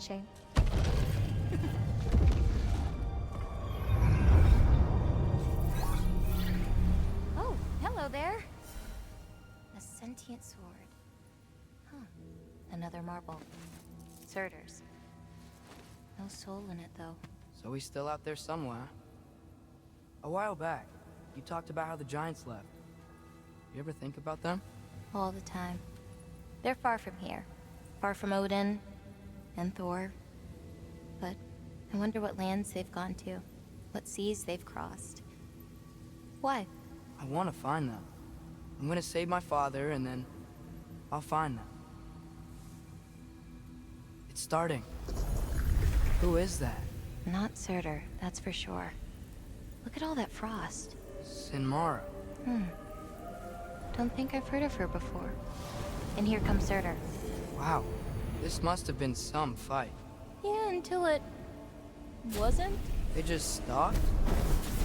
Shame. Oh, hello there. A sentient sword. Huh. Another marble. Surtur's. No soul in it, though.
So he's still out there somewhere. A while back, you talked about how the giants left. You ever think about them?
All the time. They're far from here. Far from Odin and Thor. But I wonder what lands they've gone to. What seas they've crossed. Why?
I want to find them. I'm gonna save my father, and then I'll find them. It's starting. Who is that?
Not Surtur, that's for sure. Look at all that frost.
Sinmara.
Don't think I've heard of her before. And here comes Surtur.
Wow. This must have been some fight.
Yeah, until it... wasn't?
They just stopped?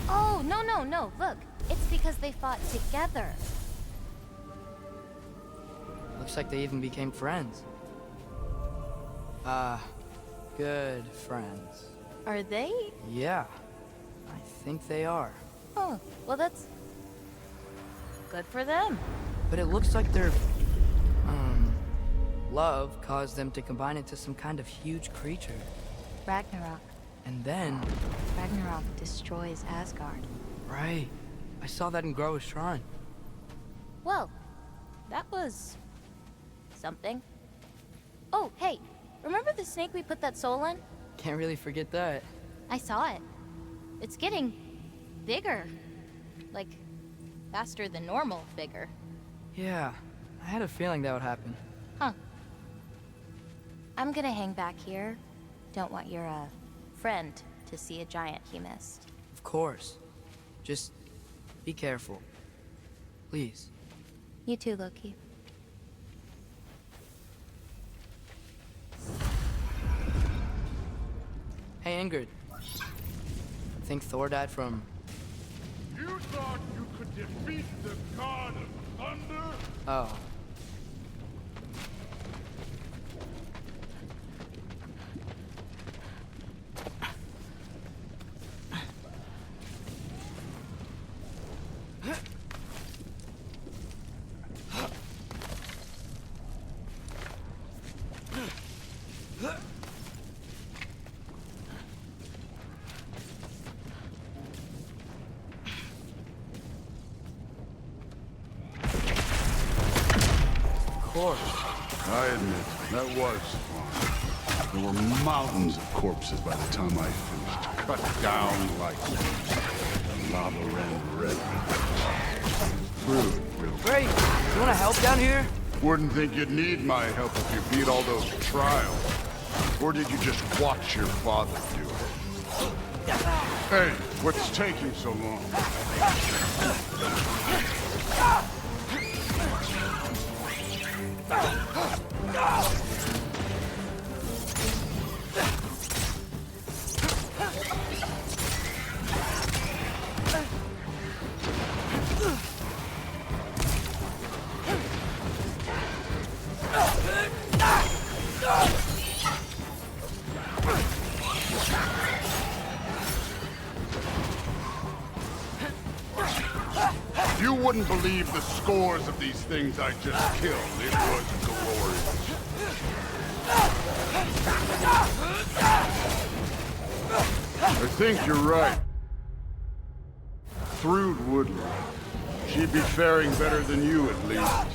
Oh, no. Look, it's because they fought together.
Looks like they even became friends. Good friends.
Are they?
Yeah, I think they are.
Oh, well that's... good for them.
But it looks like their, love caused them to combine into some kind of huge creature.
Ragnarok.
And then...
Ragnarok destroys Asgard.
Right. I saw that in Groa's shrine.
Well, that was... something. Oh, hey, remember the snake we put that soul in?
Can't really forget that.
I saw it. It's getting... bigger. Like, faster than normal bigger.
Yeah, I had a feeling that would happen.
Huh. I'm gonna hang back here. Don't want your, friend to see a giant he missed.
Of course. Just be careful. Please.
You too, Loki.
Hey, Ingrid. Think Thor died from...
You thought you could defeat the god of thunder?
Oh.
I admit, that was fun. There were mountains of corpses by the time I finished. Cut down like lava ran red. Real
Great! You wanna help down here?
Wouldn't think you'd need my help if you beat all those trials. Or did you just watch your father do it? Hey, what's taking so long? You wouldn't believe the scores of these things I just killed. It was glorious. I think you're right. Thrud wouldn't. She'd be faring better than you, at least.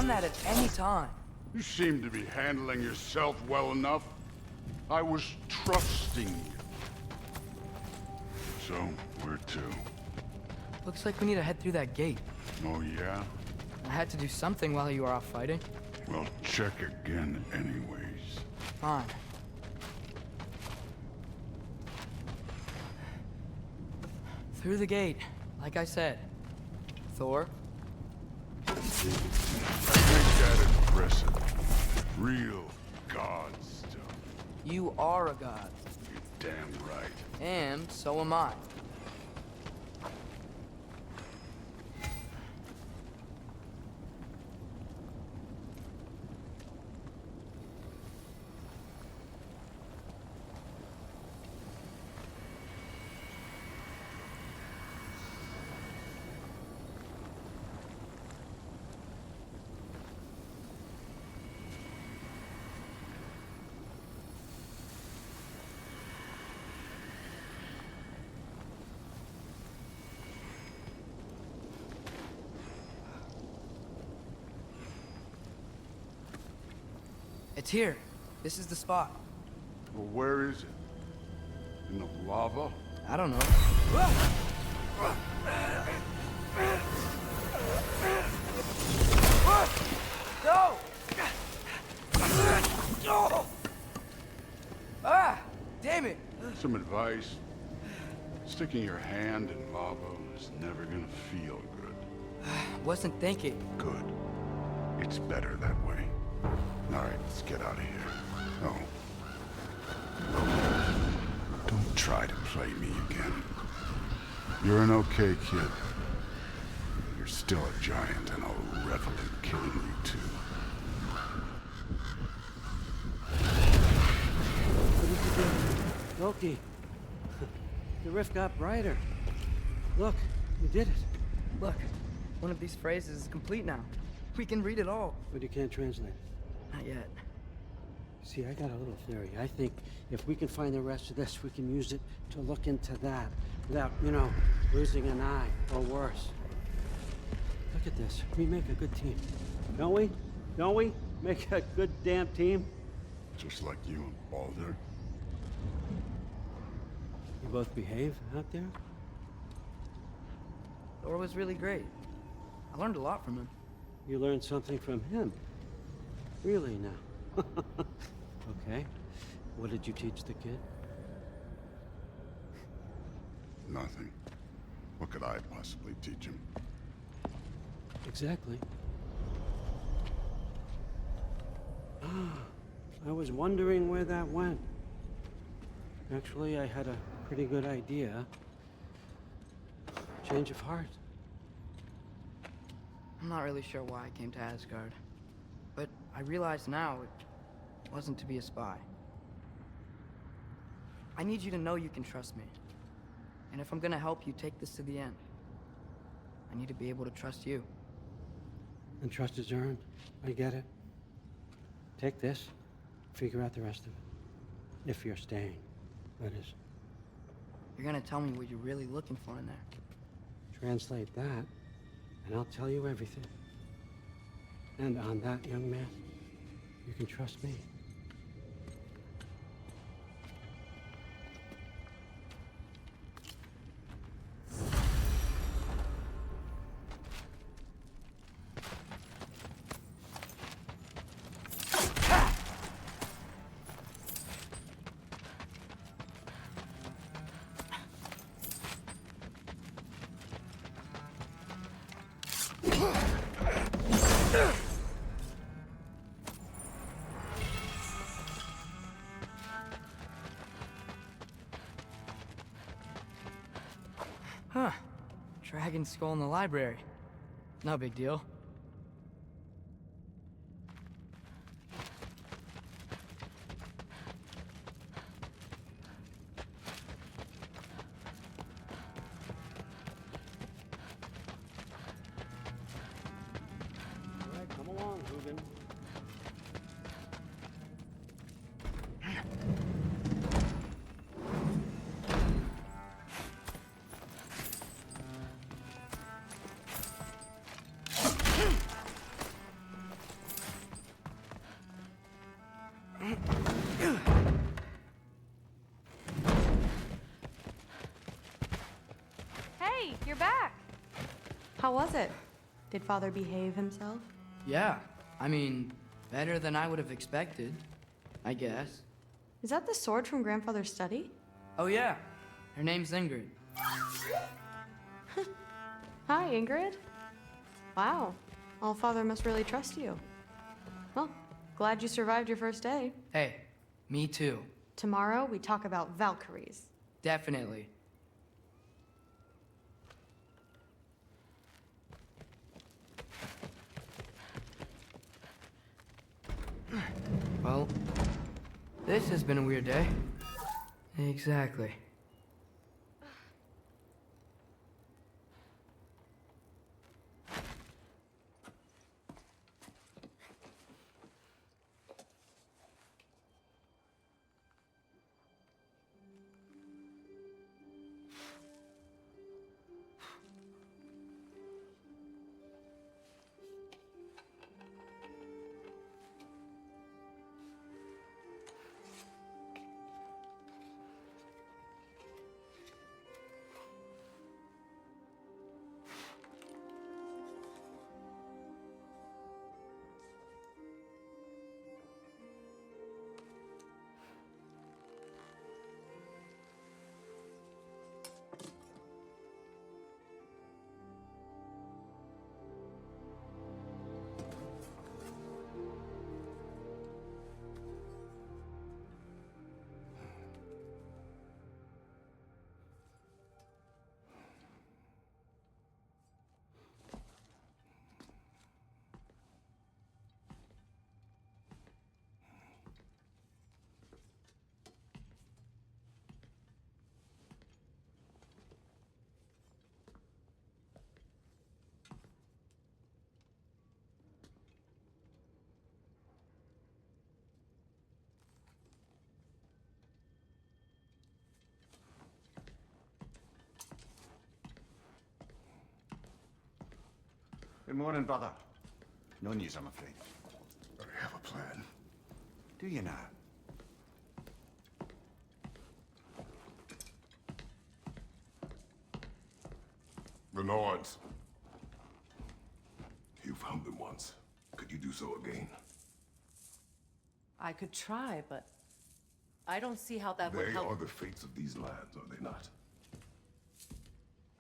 done that at any time.
You seem to be handling yourself well enough. I was trusting you. So, where to?
Looks like we need to head through that gate.
Oh, yeah?
I had to do something while you were off fighting.
Well, check again anyways.
Fine. Through the gate, like I said. Thor?
I think that impressive. Real god stuff.
You are a god.
You're damn right.
And so am I. It's here. This is the spot.
Well, where is it? In the lava?
I don't know. No! Ah! Damn it!
Some advice. Sticking your hand in lava is never gonna feel good.
Wasn't thinking.
Good. It's better that way. All right, let's get out of here. Oh. Don't try to play me again. You're an okay kid. You're still a giant, and I'll revel in killing you too.
What did you do? Loki. The rift got brighter. Look, you did it.
Look, one of these phrases is complete now. We can read it all.
But you can't translate it.
Not yet.
See, I got a little theory. I think if we can find the rest of this, we can use it to look into that without, losing an eye or worse. Look at this. We make a good team. Don't we? Don't we? Make a good damn team?
Just like you and Baldur.
You both behave out there?
Thor was really great. I learned a lot from him.
You learned something from him? Really now? Okay. What did you teach the kid?
Nothing. What could I possibly teach him?
Exactly. I was wondering where that went. Actually, I had a pretty good idea. Change of heart.
I'm not really sure why I came to Asgard. But I realize now it wasn't to be a spy. I need you to know you can trust me. And if I'm gonna help you take this to the end, I need to be able to trust you.
And trust is earned. I get it. Take this. Figure out the rest of it. If you're staying, that is.
You're gonna tell me what you're really looking for in there.
Translate that, and I'll tell you everything. And on that, young man, you can trust me.
Huh. Dragon skull in the library. No big deal.
All right, come along, Ruben.
you're back. How was it? Did Father behave himself?
Yeah, I mean, better than I would have expected, I guess.
Is that the sword from Grandfather's study?
Oh yeah, her name's Ingrid.
Hi, Ingrid. Wow, Allfather must really trust you. Well, glad you survived your first day.
Hey, me too.
Tomorrow, we talk about Valkyries.
Definitely. Well, this has been a weird day. Exactly.
Good morning, brother. No news, I'm afraid.
I have a plan.
Do you now?
The Nords. You found them once. Could you do so again?
I could try, but I don't see how that would
They
help.
are the fates of these lands, are they not?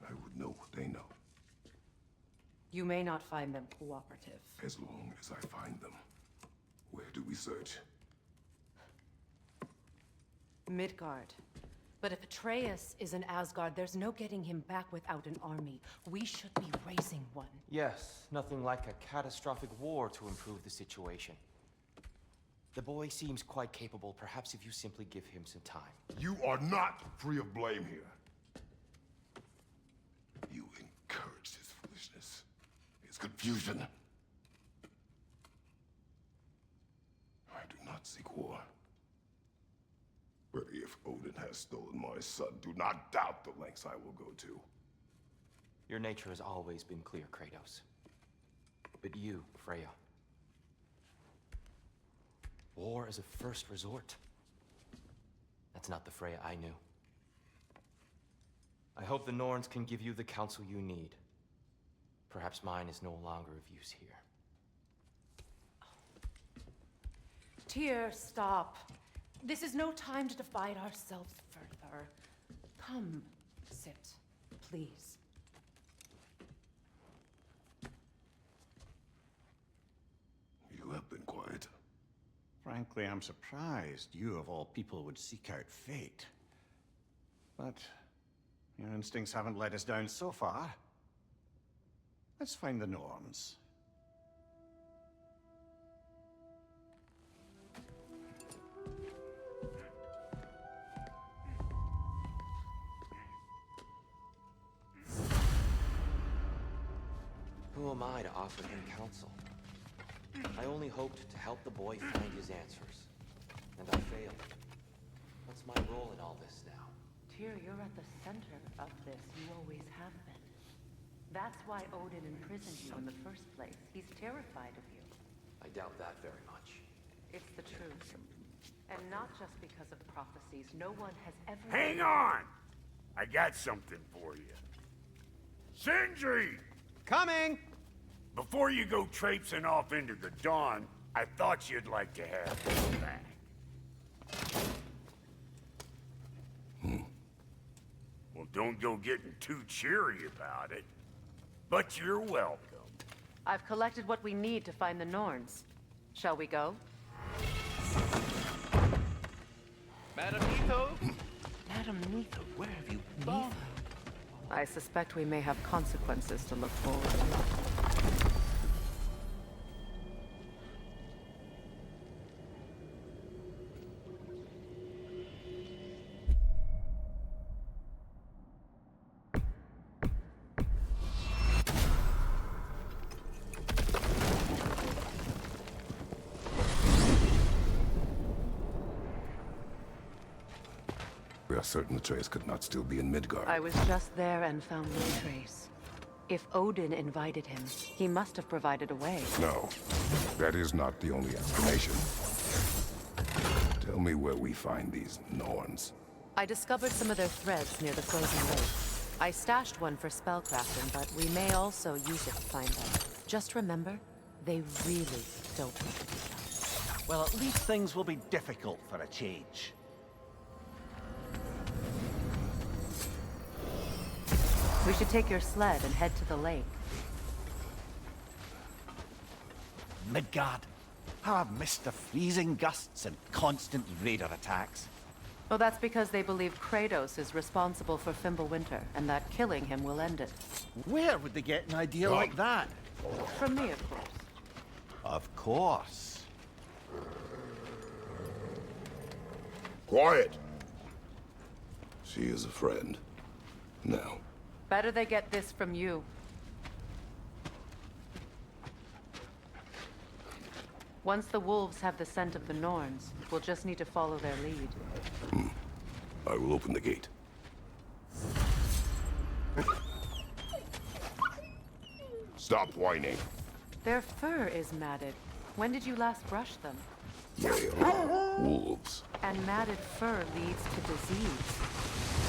I would know what they know,
You may not find them cooperative.
as long as I find them. Where do we search?
Midgard. But if Atreus is in Asgard, there's no getting him back without an army. We should be raising one.
Yes, nothing like a catastrophic war to improve the situation. The boy seems quite capable. Perhaps if you simply give him some time.
You are not free of blame here. You encouraged his foolishness, his confusion. I do not seek war. But if Odin has stolen my son, do not doubt the lengths I will go to.
Your nature has always been clear, Kratos. But you, Freya. War is a first resort. That's not the Freya I knew. I hope the Norns can give you the counsel you need. Perhaps mine is no longer of use here.
Tyr, stop. This is no time to divide ourselves further. Come, sit, please.
You have been quiet.
Frankly, I'm surprised you, of all people, would seek out fate. But your instincts haven't let us down so far. Let's find the Norns.
Who am I to offer him counsel? I only hoped to help the boy find his answers. And I failed. What's my role in all this now?
Tyr, you're at the center of this. You always have been. That's why Odin imprisoned you in the first place. He's terrified of you.
I doubt that very much.
It's the truth. And not just because of prophecies. No one has ever...
Hang on! I got something for you. Sindri!
Coming!
Before you go traipsing off into the dawn, I thought you'd like to have this back. Well, don't go getting too cheery about it. But you're welcome.
I've collected what we need to find the Norns. Shall we go?
Madam Nito?
Madam Nito, where have you gone?
I suspect we may have consequences to look forward to.
We are certain the trace could not still be in Midgard.
I was just there and found no trace. If Odin invited him, he must have provided a way.
No, that is not the only explanation. Tell me where we find these Norns.
I discovered some of their threads near the frozen lake. I stashed one for spellcrafting, but we may also use it to find them. Just remember, they really don't want to be found.
Well, at least things will be difficult for a change.
We should take your sled and head to the lake.
Midgard. How I've missed the freezing gusts and constant raider attacks.
Well, that's because they believe Kratos is responsible for Fimbulwinter, and that killing him will end it.
Where would they get an idea like that?
From me, of course.
Of course.
Quiet! She is a friend. Now.
Better they get this from you. Once the wolves have the scent of the Norns, we'll just need to follow their lead.
I will open the gate. Stop whining.
Their fur is matted. When did you last brush them?
They are wolves.
And matted fur leads to disease.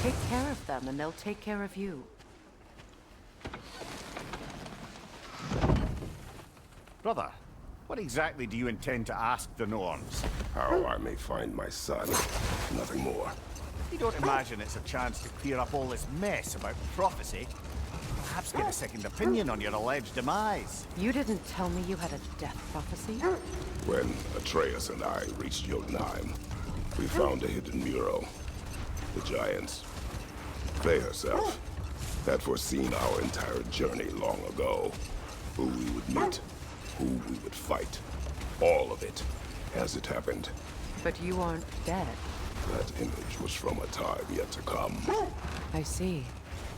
Take care of them, and they'll take care of you.
Brother, what exactly do you intend to ask the Norns?
How I may find my son. Nothing more.
You don't imagine it's a chance to clear up all this mess about prophecy? Perhaps get a second opinion on your alleged demise.
You didn't tell me you had a death prophecy?
When Atreus and I reached Jotunheim, we found a hidden mural. The giants, they herself, had foreseen our entire journey long ago. Who we would meet, who we would fight. All of it, as it happened.
But you aren't dead.
That image was from a time yet to come.
I see.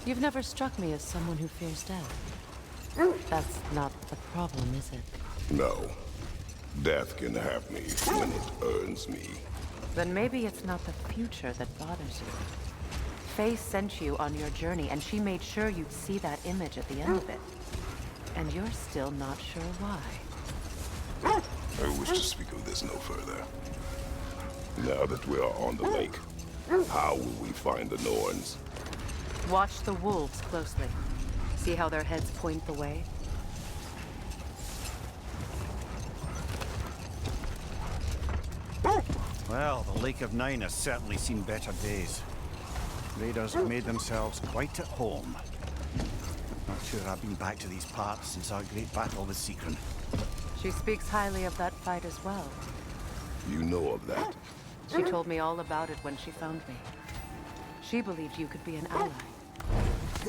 You've never struck me as someone who fears death. That's not the problem, is it?
No. Death can have me when it earns me.
Then maybe it's not the future that bothers you. Faye sent you on your journey, and she made sure you'd see that image at the end of it. And you're still not sure why.
I wish to speak of this no further. Now that we are on the lake, how will we find the Norns?
Watch the wolves closely. See how their heads point the way?
Well, the Lake of Nine has certainly seen better days. Raiders have made themselves quite at home. Not sure I've been back to these parts since our great battle with Sigrun.
She speaks highly of that fight as well.
You know of that?
She told me all about it when she found me. She believed you could be an ally.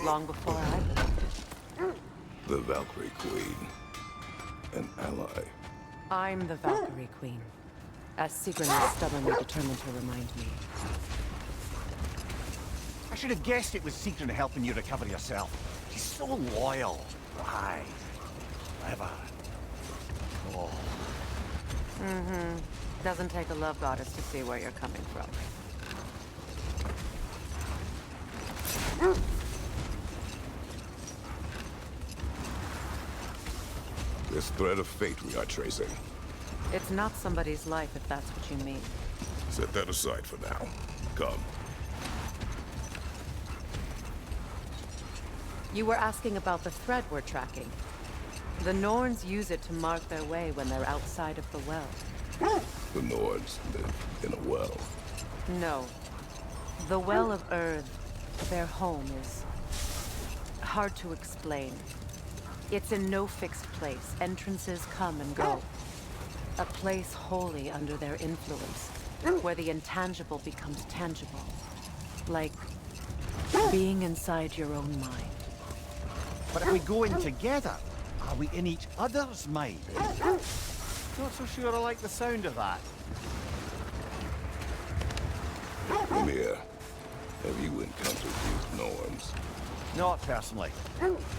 Long before I believed it.
The Valkyrie Queen. An ally.
I'm the Valkyrie Queen. As Sigrun is stubbornly determined to remind me.
I should have guessed it was Sigrun helping you recover yourself. She's so loyal. Aye. Clever. Oh.
Mm-hmm. Doesn't take a love goddess to see where you're coming from.
This thread of fate we are tracing.
It's not somebody's life, if that's what you mean.
Set that aside for now. Come.
You were asking about the thread we're tracking. The Norns use it to mark their way when they're outside of the well.
The Nords live in a well.
No. The Well of Earth, their home, is hard to explain. It's in no fixed place. Entrances come and go. A place wholly under their influence, where the intangible becomes tangible. Like being inside your own mind.
But if we go in together, are we in each other's mind? Not so sure I like the sound of that.
Mimir, have you encountered these Norns?
Not personally.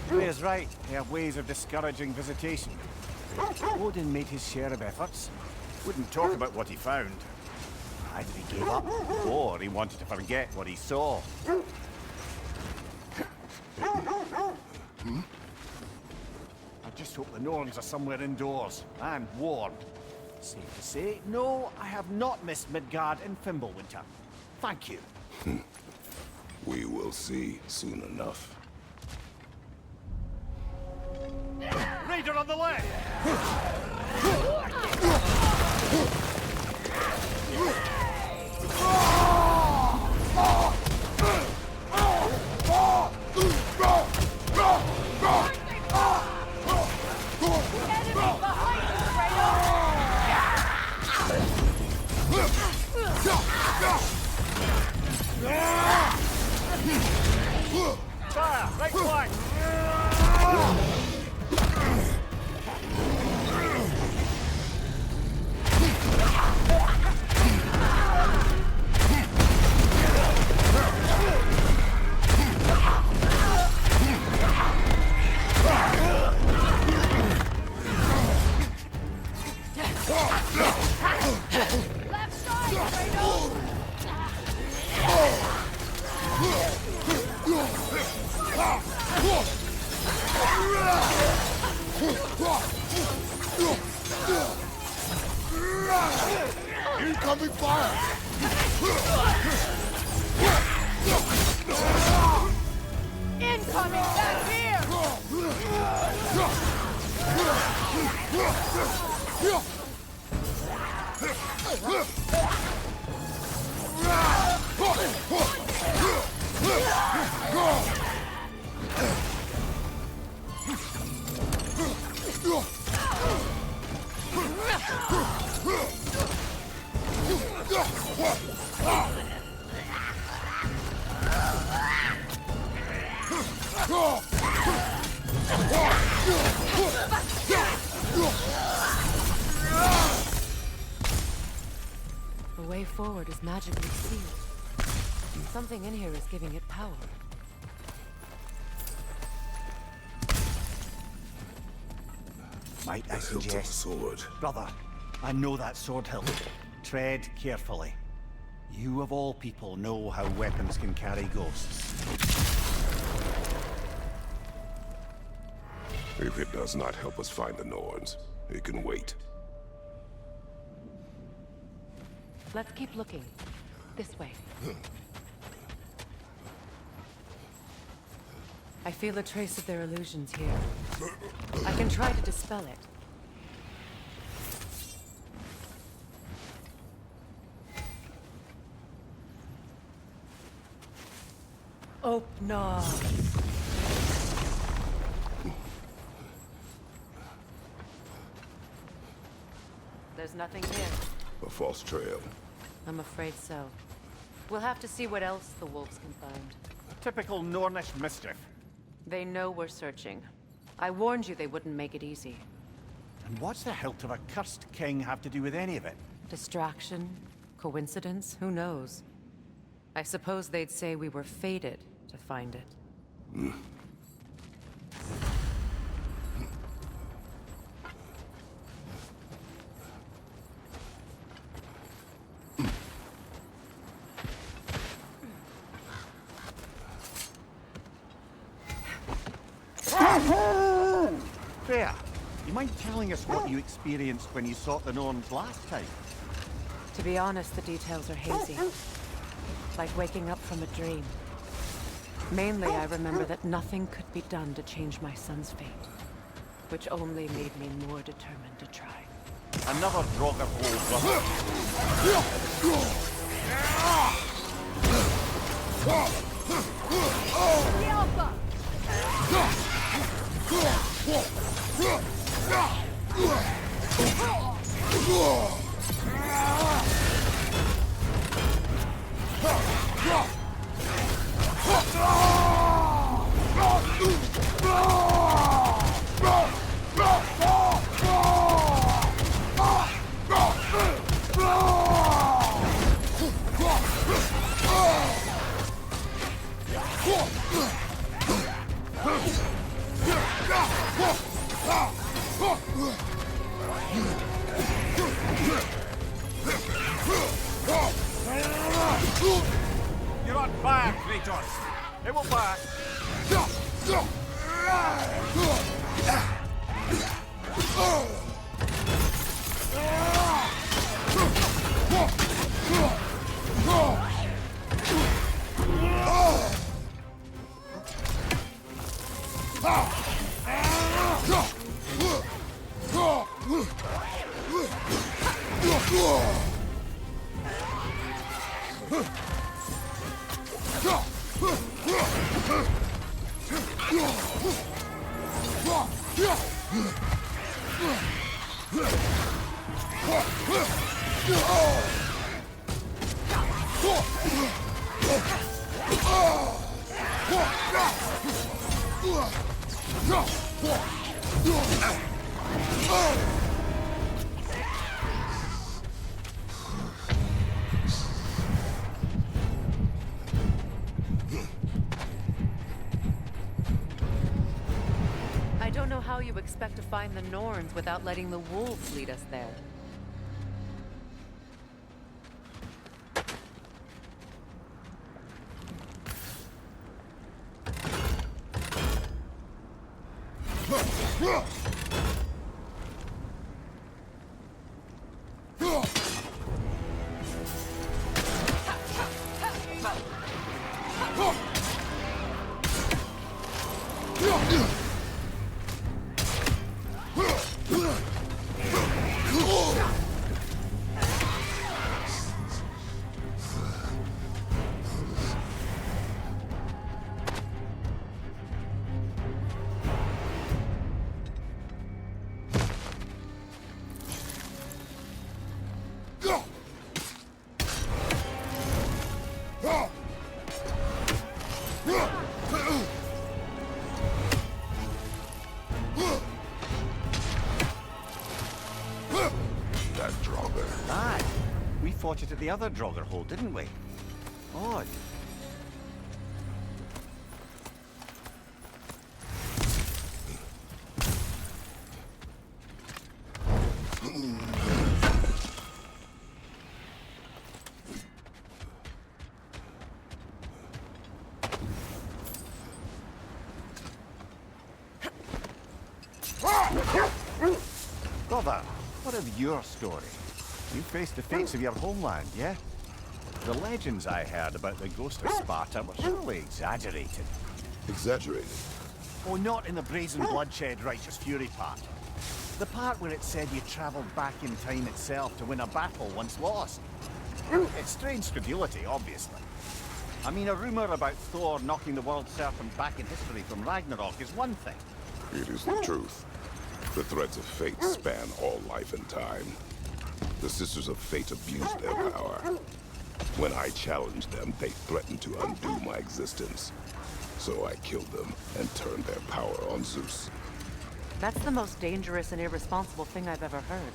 Freya's right. They have ways of discouraging visitation. Odin made his share of efforts. Wouldn't talk about what he found. Either he gave up, or he wanted to forget what he saw. I just hope the Norns are somewhere indoors, and warm. Safe to say, no, I have not missed Midgard in Fimbulwinter. Thank you.
We will see soon enough.
Raider on the left! Fire! Right flank!
Incoming fire!
Incoming back here! The way forward is magically sealed. Something in here is giving it power.
Might I
The hilt of a
suggest,
sword.
brother, I know that sword hilt. Tread carefully. You of all people know how weapons can carry ghosts.
If it does not help us find the Norns, it can wait.
Let's keep looking. This way. I feel a trace of their illusions here. I can try to dispel it. Oh, no. There's nothing here.
A false trail.
I'm afraid so. We'll have to see what else the wolves can find.
Typical Nornish mischief.
They know we're searching. I warned you they wouldn't make it easy.
And what's the hilt of a cursed king have to do with any of it?
Distraction? Coincidence? Who knows? I suppose they'd say we were fated to find it.
Freya, you mind telling us what you experienced when you sought the Norns last time?
To be honest, the details are hazy. Like waking up from a dream. Mainly, I remember that nothing could be done to change my son's fate, which only made me more determined to try.
Another Draugr hole, You're on fire, Kratos! It will back!
I don't know how you expect to find the Norns without letting the wolves lead us there.
That Draugr.
Aye. We fought it at the other Draugr hole, didn't we? Odd. Brother, what of your story? You faced the fates of your homeland, yeah? The legends I heard about the ghost of Sparta were surely exaggerated.
Exaggerated?
Oh, not in the brazen bloodshed righteous fury part. The part where it said you travelled back in time itself to win a battle once lost. It's strange credulity, obviously. I mean, a rumour about Thor knocking the world serpent back in history from Ragnarok is one thing.
It is the truth. The threads of fate span all life and time. The Sisters of Fate abused their power. When I challenged them, they threatened to undo my existence. So I killed them and turned their power on Zeus.
That's the most dangerous and irresponsible thing I've ever heard.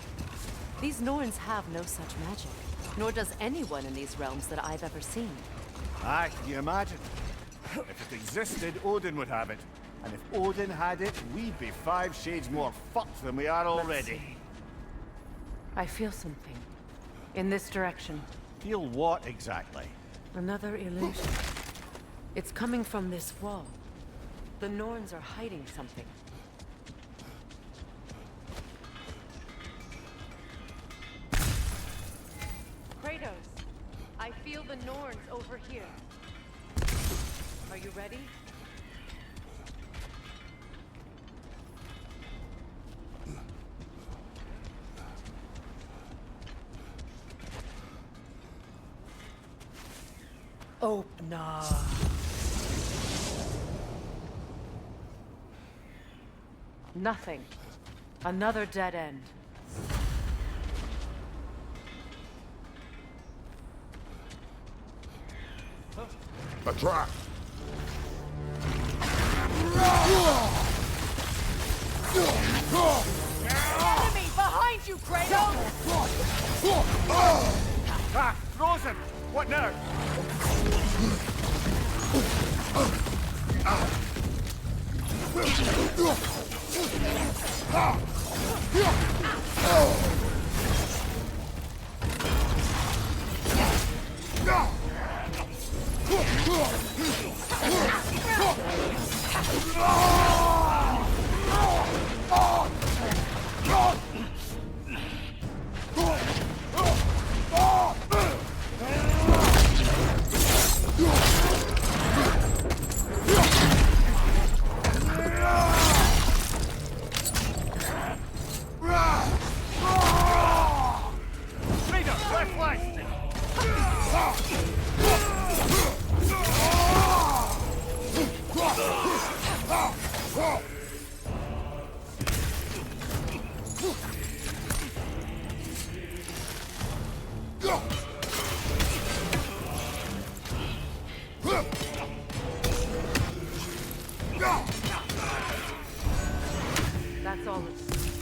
These Norns have no such magic, nor does anyone in these realms that I've ever seen.
Aye, can you imagine? If it existed, Odin would have it. And if Odin had it, we'd be 5 shades more fucked than we are already.
I feel something. In this direction.
Feel what exactly?
Another illusion. It's coming from this wall. The Norns are hiding something. Kratos, I feel the Norns over here. Are you ready?
Open up.
Nothing. Another dead end.
A trap!
Enemy behind you, Kratos!
Ah, frozen! What now?
That's all it's...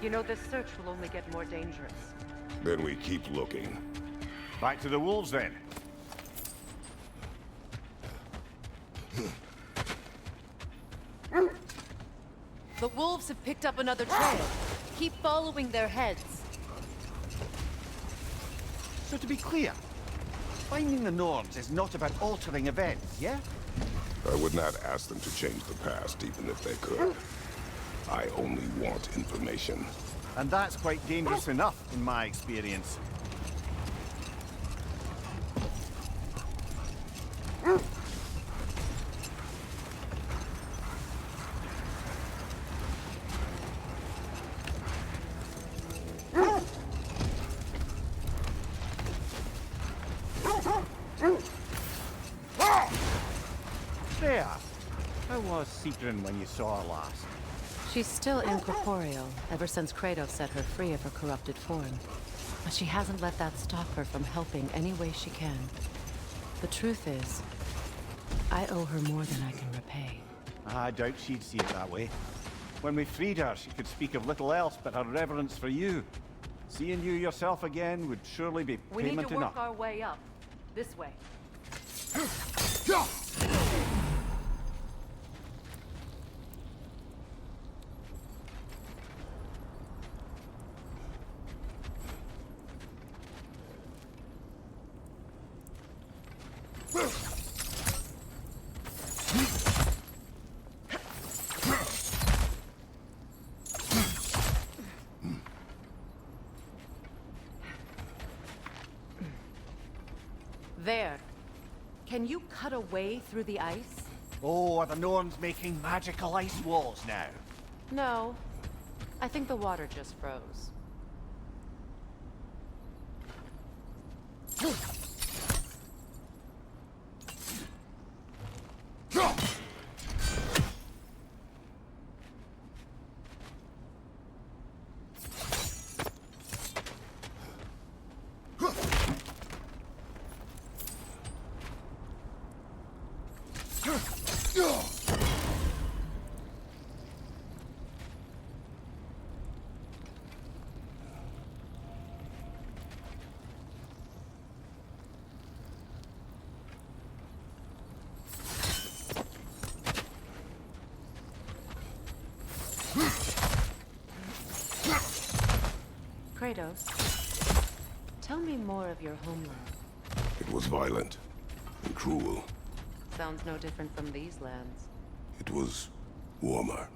You know, this search will only get more dangerous.
Then we keep looking.
Back to the wolves, then.
The wolves have picked up another trail. Keep following their heads.
So to be clear, finding the Norns is not about altering events, yeah?
I would not ask them to change the past, even if they could. I only want information.
And that's quite dangerous enough, in my experience. There. How was Sigrun when you saw her last?
She's still incorporeal, ever since Kratos set her free of her corrupted form. But she hasn't let that stop her from helping any way she can. The truth is, I owe her more than I can repay.
I doubt she'd see it that way. When we freed her, she could speak of little else but her reverence for you. Seeing you yourself again would surely be
We need
payment
to work
enough.
our way up. This way. There. Can you cut a way through the ice?
Oh, are the Norns making magical ice walls now?
No. I think the water just froze. Kratos, tell me more of your homeland.
It was violent and cruel.
Sounds no different from these lands.
It was warmer.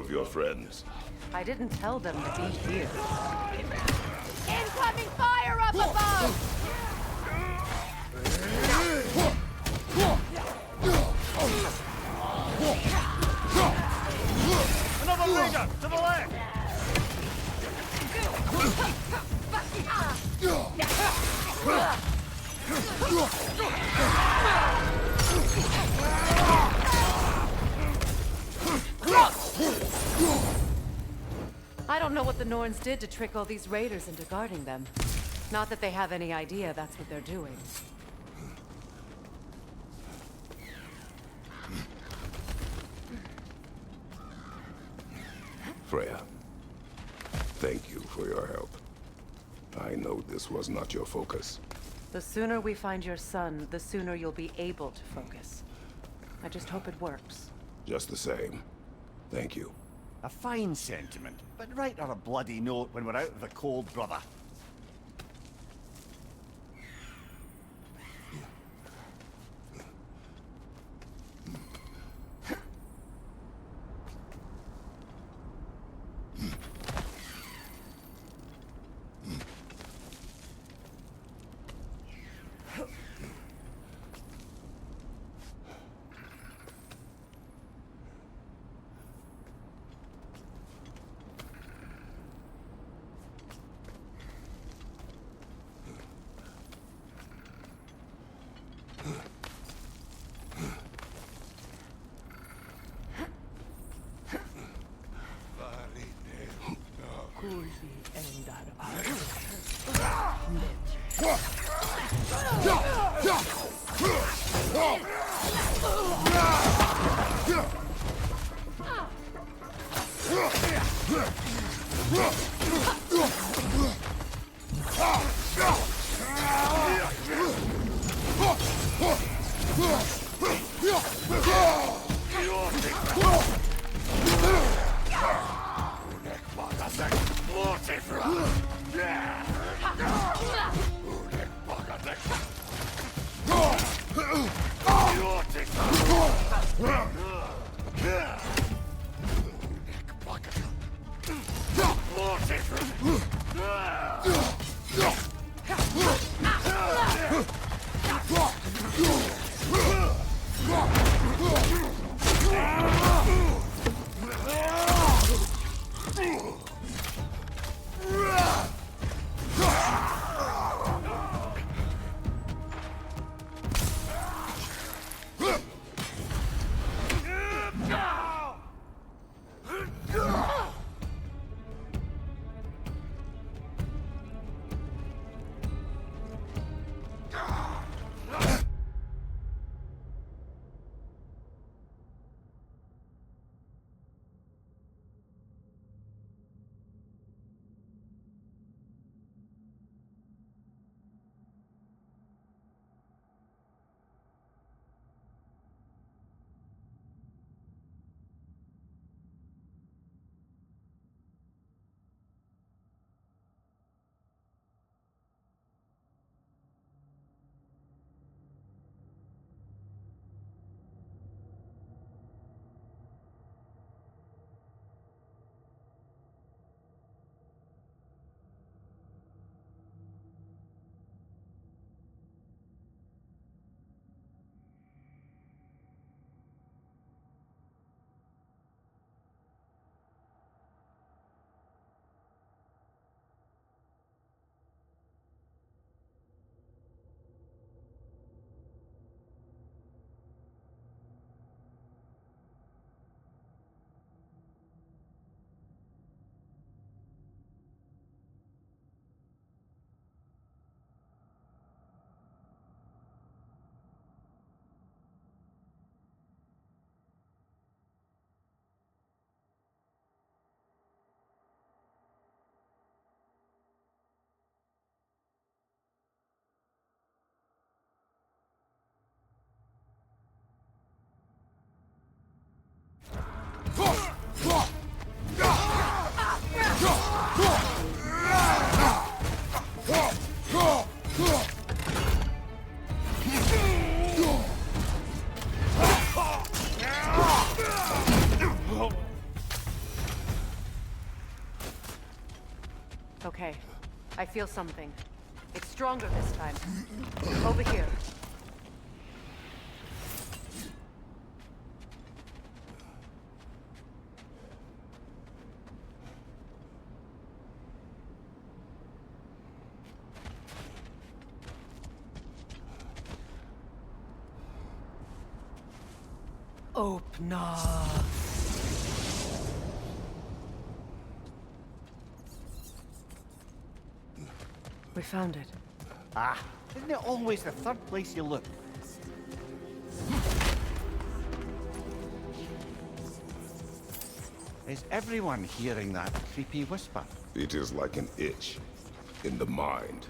of your friends?
I didn't tell them to be here.
Incoming fire up above!
Another leader! To the left!
I don't know what the Norns did to trick all these raiders into guarding them. Not that they have any idea that's what they're doing.
Freya, thank you for your help. I know this was not your focus.
The sooner we find your son, the sooner you'll be able to focus. I just hope it works.
Just the same, thank you.
A fine sentiment, but write her a bloody note when we're out of the cold, brother.
Okay. I feel something. It's stronger this time. Over here. Opener. We found it.
Ah, isn't it always the third place you look? Is everyone hearing that creepy whisper?
It is like an itch in the mind.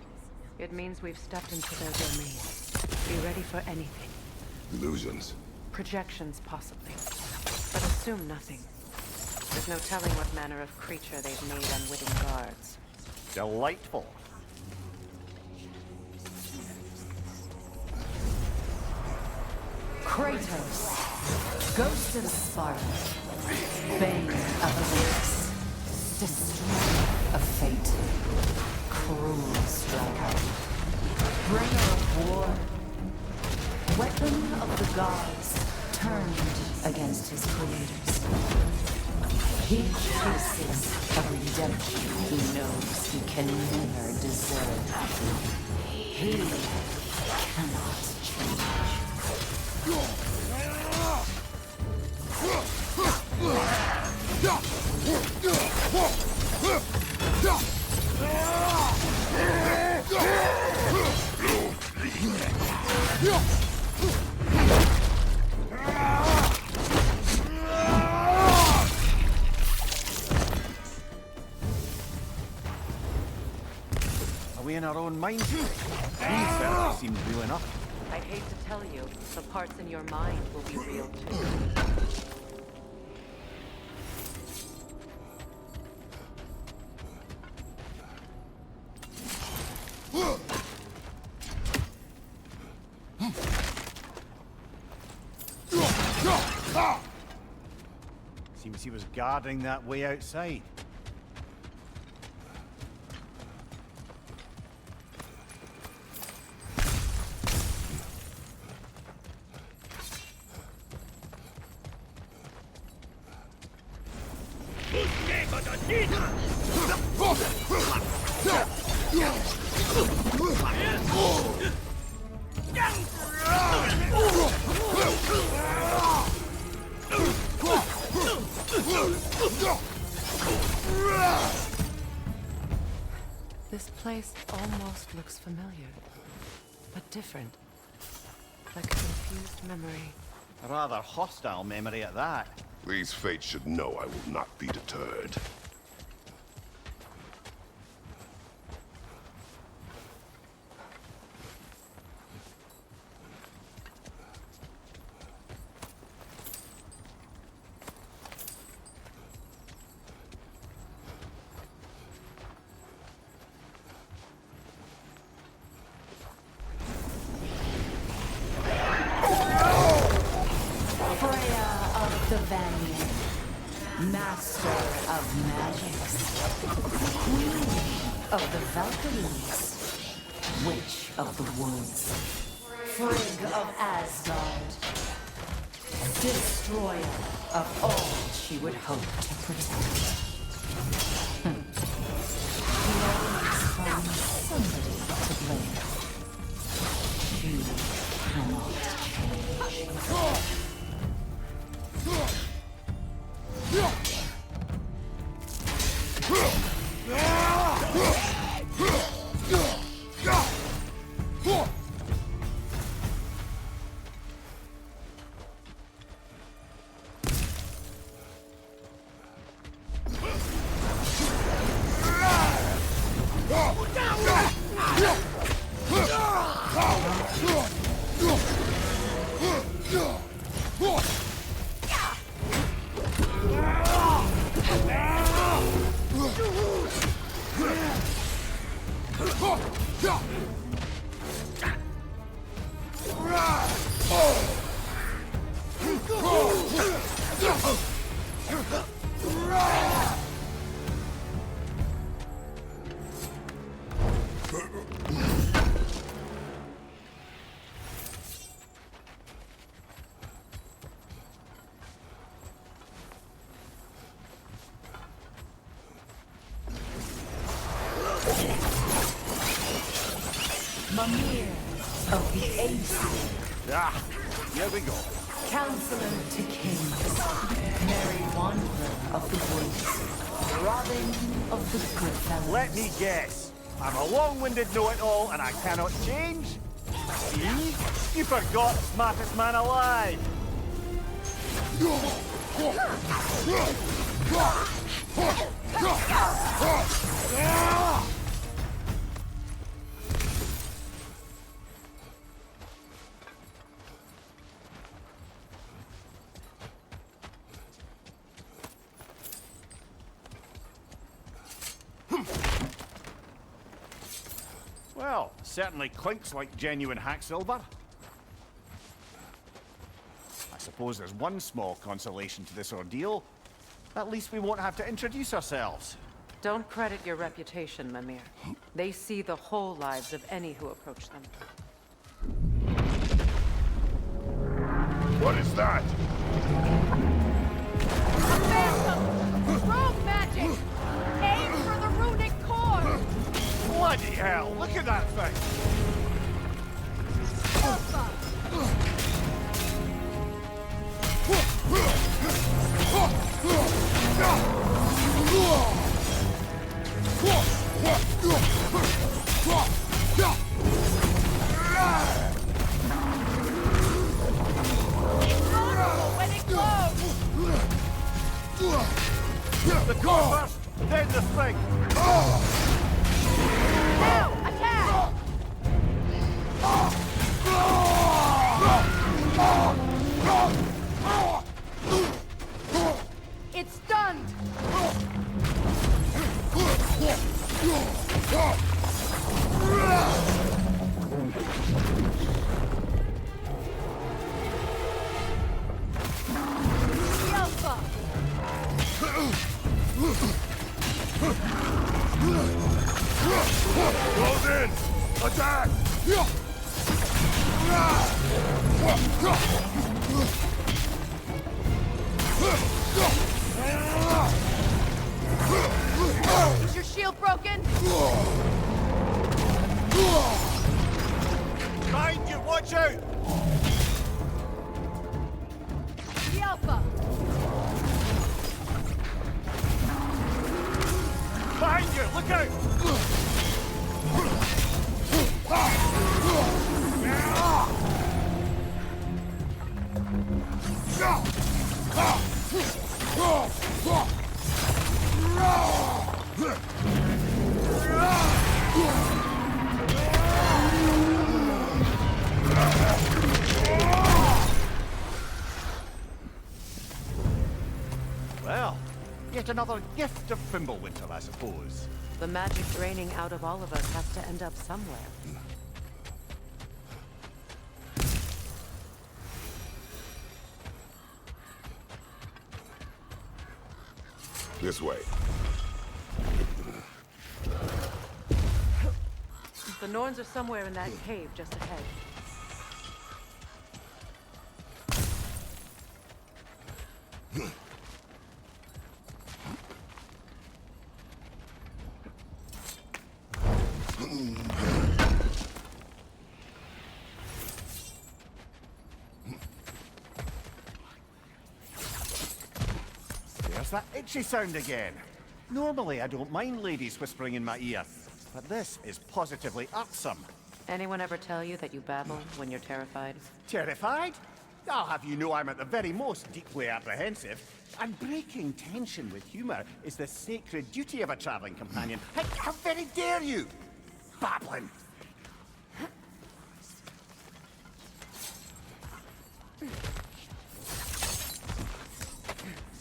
It means we've stepped into their domain. Be ready for anything.
Illusions.
Projections, possibly. But assume nothing. There's no telling what manner of creature they've made unwitting guards.
Delightful.
Kratos, Ghost of Sparta, Bane of Olympus, Destroyer of Fate, Cruel Striker, Bringer of War, Weapon of the Gods, turned against his creators. He chases a redemption he knows he can never deserve. He cannot change.
Are we in our own minds? These certainly seem real enough.
I'd hate to tell you, the parts in your mind will be real too.
Seems he was guarding that way outside.
This place almost looks familiar, but different. Like a confused memory.
A rather hostile memory at that.
These fates should know I will not be deterred.
The Vanyan, Master of Magics, Queen of the Valkyries, Witch of the Woods, Frigg of Asgard, Destroyer of all she would hope to protect. He always finds somebody to blame. She cannot change. Mimir of the Aesir.
Ah, here we go.
Counselor to kings. Merry wanderer of the woods. Robin of the Goodfellas.
Let me guess. I'm a long-winded know-it-all and I cannot change? See? You forgot smartest man alive. Well, certainly clinks like genuine hack silver. I suppose there's one small consolation to this ordeal. At least we won't have to introduce ourselves.
Don't credit your reputation, Mimir. They see the whole lives of any who approach them.
What is that?
A phantom! Rogue magic! Aim for the runic core!
Bloody hell, look at that thing!
Alpha! When it glows!
The core first, then the spring!
Now, attack! It's stunned! The Alpha!
Close in! Attack!
Is your shield broken?
Mind you, watch out!
The Alpha!
Behind you, look out! Well, yet another gift of Fimbulwinter, I suppose.
The magic draining out of all of us has to end up somewhere.
This way.
The Norns are somewhere in that cave just ahead.
There's that itchy sound again. Normally I don't mind ladies whispering in my ear, but this is positively irksome.
Anyone ever tell you that you babble when you're terrified?
Terrified? I'll have you know I'm at the very most deeply apprehensive. And breaking tension with humor is the sacred duty of a traveling companion. How very dare you! Babbling!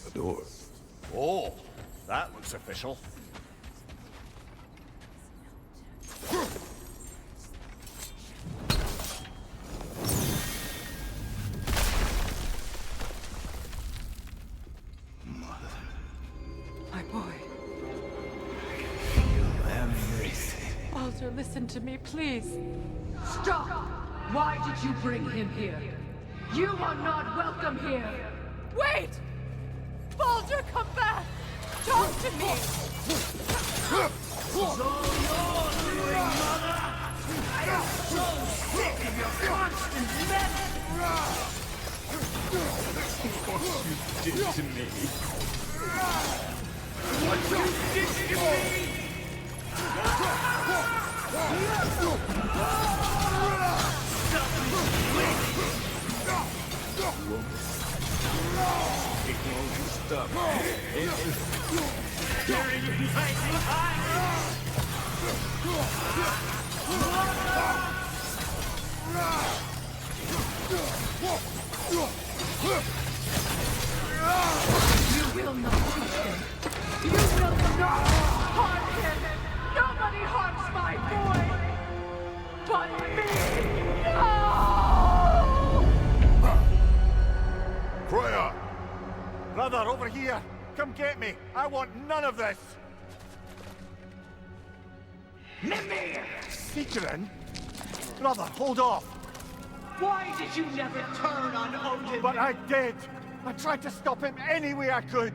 The door.
Oh, that looks official.
My boy. Baldur, listen to me, please.
Stop! Why did you bring him here? You are not welcome here!
Wait! Baldur, come back! Talk to me!
It's all yours, mother! I am so sick of your constant meddling!
What you did to me.
What you did to me!
Stop.
Carrying you right behind
You will not touch him. You will not harm him. Nobody harms my boy. But me. No!
Freya! Brother, over here! Come get me! I want none of this!
Mimir!
Seekerin? Brother, hold off!
Why did you never turn on Odin?
But I did! I tried to stop him any way I could!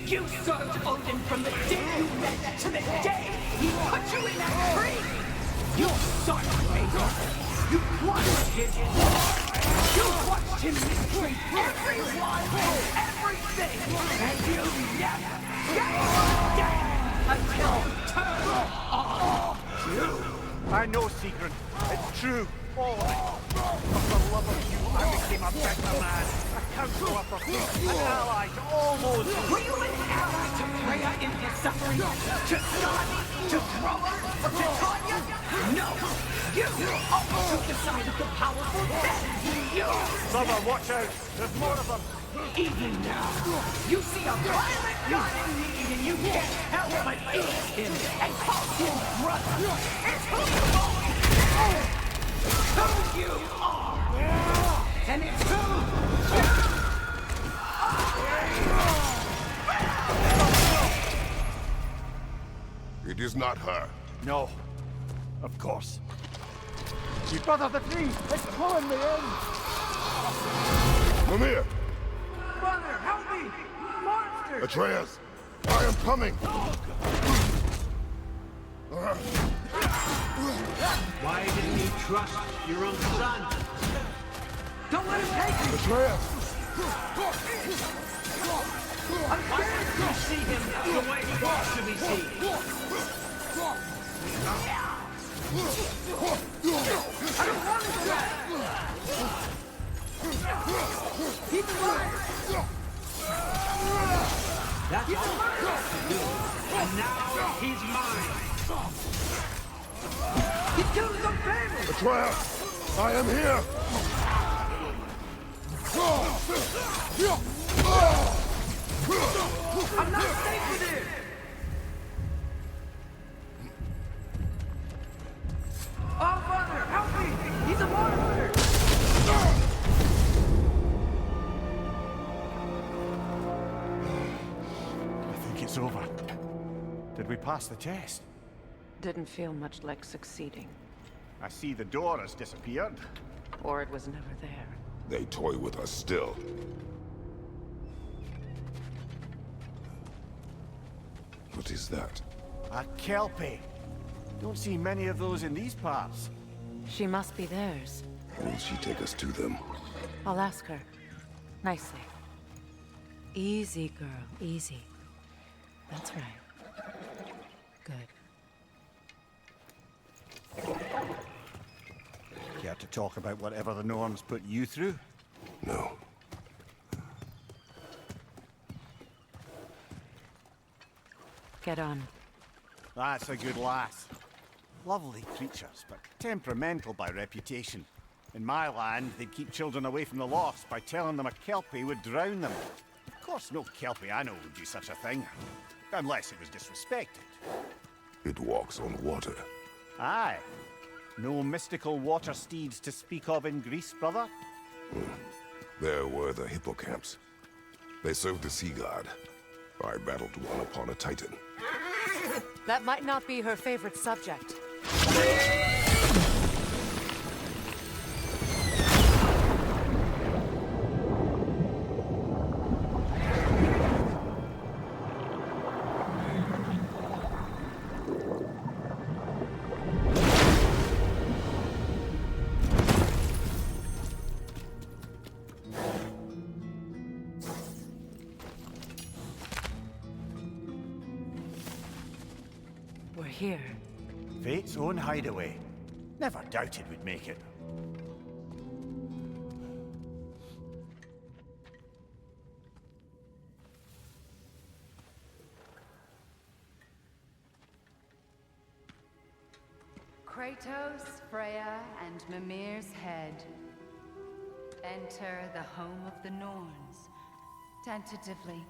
You served Odin from the day you met to the day he put you in that tree! You saw Ragnarök! You watched his war! You watched him mistreat everyone and everything! And you never gave a damn until he turned on you!
I know, Seekerin. It's true. All of it. For the love of you, I became a better man. A counselor for peace. An ally to all those who...
Were you an ally to Freya in his suffering? To Skadi? To Groa? Or to Tanya? No! You almost took the side of the powerful. Then you...
Brother, watch out. There's more of them.
Even now, you see a violent god in need and you can't help but eat him and call him brother. It's who you always are. It's who you are. And it's who you
It is not her.
No. Of course. You brother the tree! It's pulling me in!
Mimir!
Brother, help me! Monster!
Atreus! I am coming!
Why didn't you trust your own son?
Don't let him take you!
Atreus!
I'm scared to see him the way he wants to be seen. I don't want to do that! He's alive!
That's all I have to do. And now he's mine.
He killed his own family!
Atreus! I am here!
I'm not safe with him! Oh, Father, help me! He's a monster!
I think it's over. Did we pass the test?
Didn't feel much like succeeding.
I see the door has disappeared.
Or it was never there.
They toy with us still. What is that?
A Kelpie. Don't see many of those in these parts.
She must be theirs.
Will she take us to them?
I'll ask her. Nicely. Easy, girl. Easy. That's right. Good.
Care to talk about whatever the Norns put you through?
No.
Get on.
That's a good lass. Lovely creatures, but temperamental by reputation. In my land, they'd keep children away from the lost by telling them a Kelpie would drown them. Of course, no Kelpie I know would do such a thing. Unless it was disrespected.
It walks on water.
Aye. No mystical water steeds to speak of in Greece, brother?
There were the hippocamps. They served the sea god. I battled one upon a titan.
That might not be her favorite subject. here.
Fate's own hideaway. Never doubted we'd make it.
Kratos, Freya, and Mimir's head. Enter the home of the Norns, tentatively.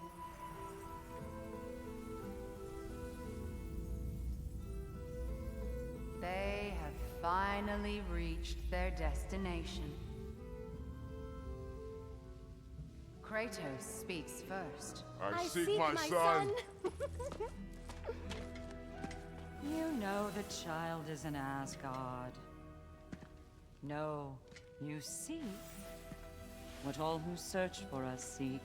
They have finally reached their destination. Kratos speaks first.
I seek my son.
You know the child is in Asgard. No, you seek what all who search for us seek.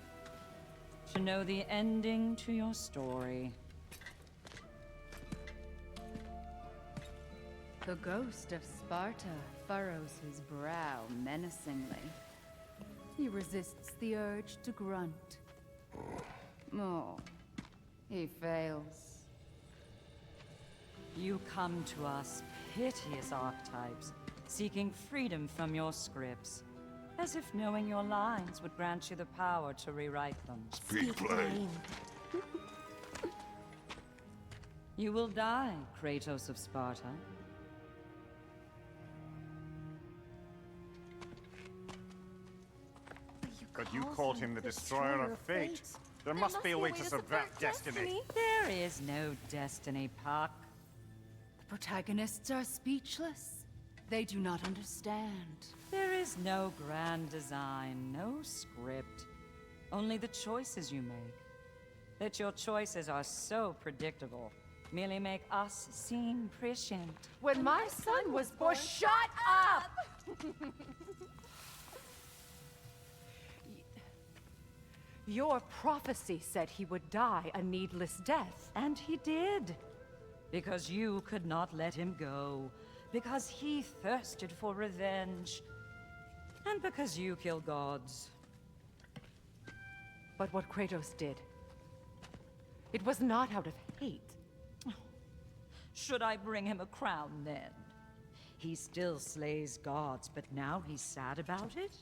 To know the ending to your story.
The ghost of Sparta furrows his brow menacingly. He resists the urge to grunt. Oh, he fails.
You come to us, piteous archetypes, seeking freedom from your scripts. As if knowing your lines would grant you the power to rewrite them.
Speak plain.
You will die, Kratos of Sparta.
But you called him the destroyer of fate. There must be a way to subvert destiny.
There is no destiny, Puck.
The protagonists are speechless. They do not understand.
There is no grand design, no script. Only the choices you make. That your choices are so predictable merely make us seem prescient.
When my son was born...
Shut up!
Your prophecy said he would die a needless death.
And he did. Because you could not let him go. Because he thirsted for revenge. And because you kill gods.
But what Kratos did, it was not out of hate.
Should I bring him a crown then? He still slays gods, but now he's sad about it?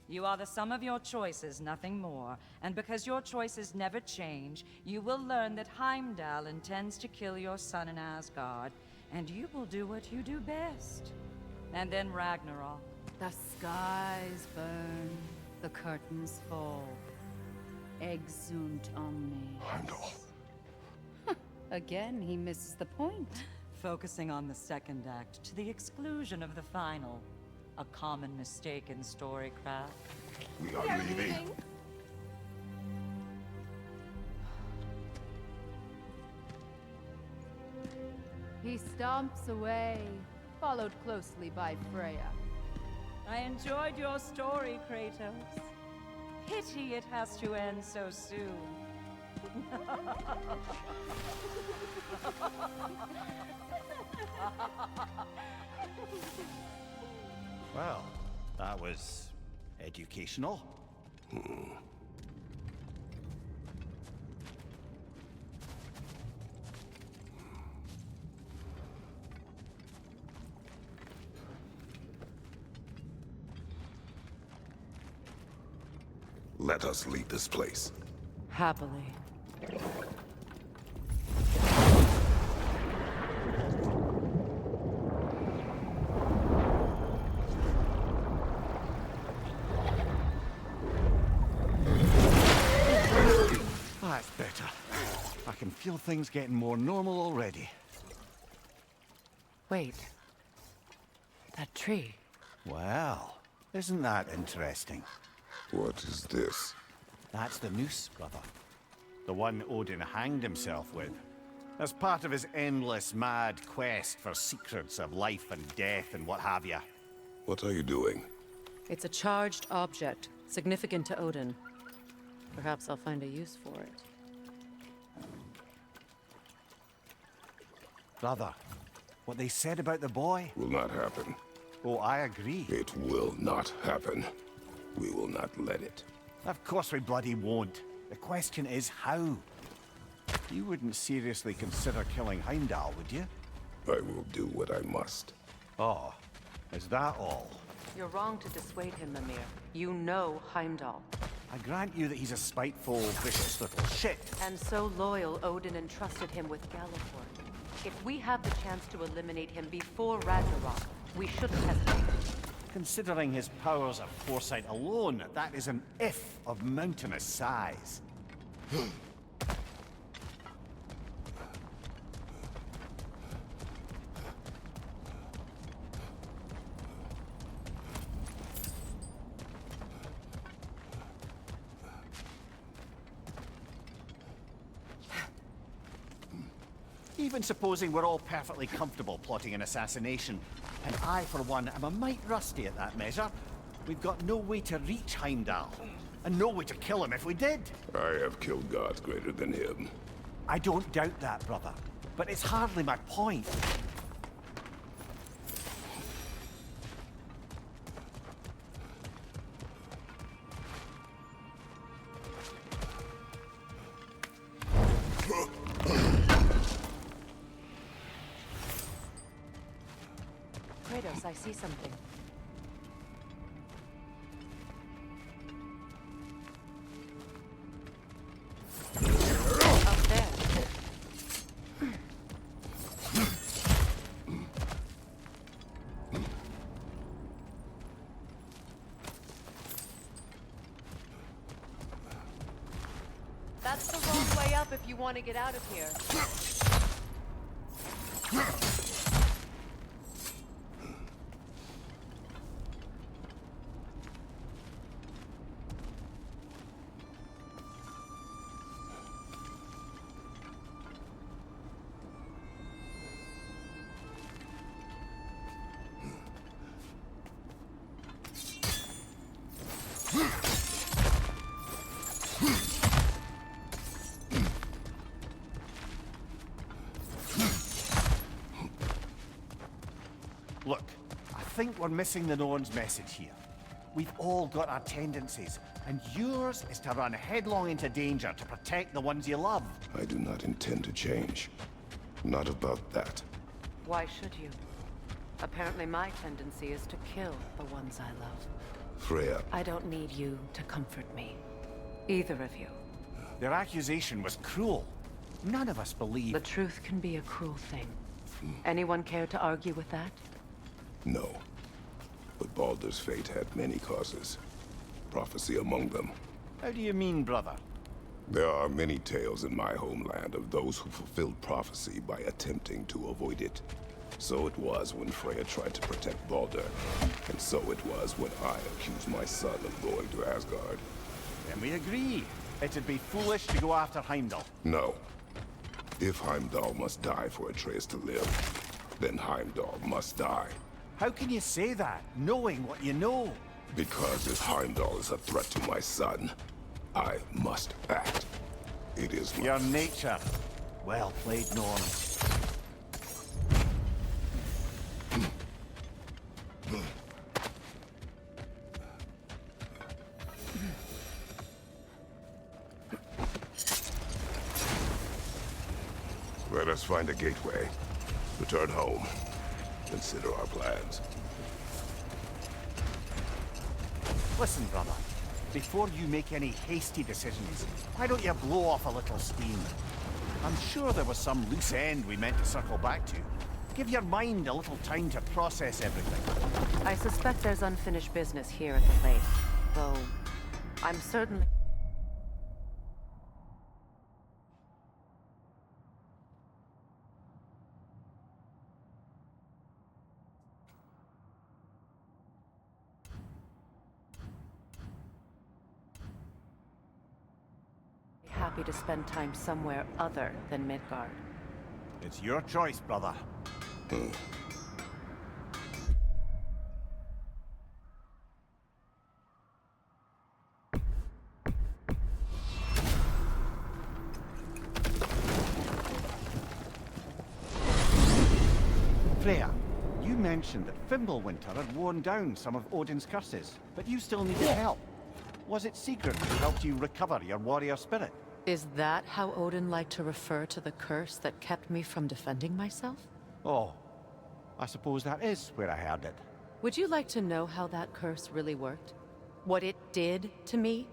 You are the sum of your choices, nothing more. And because your choices never change, you will learn that Heimdall intends to kill your son in Asgard, and you will do what you do best. And then Ragnarok.
The skies burn, the curtains fall. Exunt omnes.
Heimdall.
Again, he misses the point.
Focusing on the second act to the exclusion of the final. A common mistake in storycraft.
We are leaving.
He stomps away, followed closely by Freya.
I enjoyed your story, Kratos. Pity it has to end so soon.
Well, that was educational.
Let us leave this place.
Happily.
That's better. I can feel things getting more normal already.
Wait. That tree.
Well, isn't that interesting?
What is this?
That's the noose, brother. The one Odin hanged himself with. As part of his endless, mad quest for secrets of life and death and what have you.
What are you doing?
It's a charged object, significant to Odin. Perhaps I'll find a use for it.
Brother, what they said about the boy?
Will not happen.
Oh, I agree.
It will not happen. We will not let it.
Of course we bloody won't. The question is how. You wouldn't seriously consider killing Heimdall, would you?
I will do what I must.
Oh, is that all?
You're wrong to dissuade him, Mimir. You know Heimdall.
I grant you that he's a spiteful, vicious little shit.
And so loyal, Odin entrusted him with Galliford. If we have the chance to eliminate him before Ragnarok, we shouldn't hesitate.
Considering his powers of foresight alone, that is an if of mountainous size. Even supposing we're all perfectly comfortable plotting an assassination, and I, for one, am a mite rusty at that measure, we've got no way to reach Heimdall, and no way to kill him if we did.
I have killed gods greater than him.
I don't doubt that, brother, but it's hardly my point.
Kratos, I see something. Up there. That's the wrong way up if you want to get out of here.
Look, I think we're missing the Norn's message here. We've all got our tendencies, and yours is to run headlong into danger to protect the ones you love.
I do not intend to change. Not about that.
Why should you? Apparently my tendency is to kill the ones I love.
Freya.
I don't need you to comfort me. Either of you.
Their accusation was cruel. None of us believe...
The truth can be a cruel thing. Anyone care to argue with that?
No. But Baldur's fate had many causes. Prophecy among them.
How do you mean, brother?
There are many tales in my homeland of those who fulfilled prophecy by attempting to avoid it. So it was when Freya tried to protect Baldur, and so it was when I accused my son of going to Asgard.
Then we agree. It'd be foolish to go after Heimdall.
No. If Heimdall must die for Atreus to live, then Heimdall must die.
How can you say that, knowing what you know?
Because if Heimdall is a threat to my son, I must act. It is
your nature. Well played, Norn.
Let us find a gateway. Return home. Consider our plans.
Listen, brother. Before you make any hasty decisions, why don't you blow off a little steam? I'm sure there was some loose end we meant to circle back to. Give your mind a little time to process everything.
I suspect there's unfinished business here at the lake, though I'm certainly... happy to spend time somewhere other than Midgard.
It's your choice, brother. Freya, you mentioned that Fimbulwinter had worn down some of Odin's curses, but you still needed help. Was it Sigurd who helped you recover your warrior spirit?
Is that how Odin liked to refer to the curse that kept me from defending myself?
Oh, I suppose that is where I heard it.
Would you like to know how that curse really worked? What it did to me?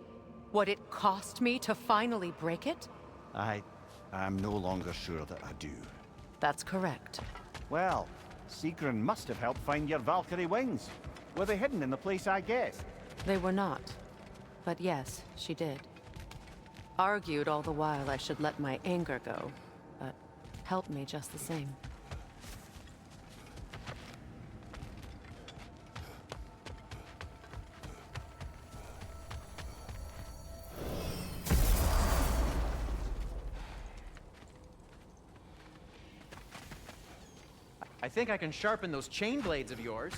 What it cost me to finally break it?
I'm no longer sure that I do.
That's correct.
Well, Sigrun must have helped find your Valkyrie wings. Were they hidden in the place I guessed?
They were not. But yes, she did. Argued all the while I should let my anger go, but helped me just the same.
I think I can sharpen those chain blades of yours.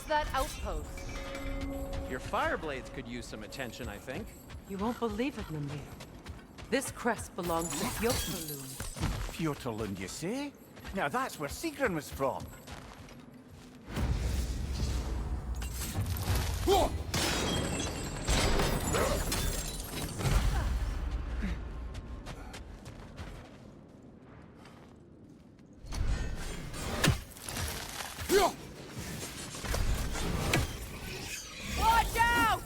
that outpost?
Your fire blades could use some attention, I think.
You won't believe it, Mimir. This crest belongs to Fjotalund.
Fjotalund, you say? Now that's where Sigrun was from.
Watch out!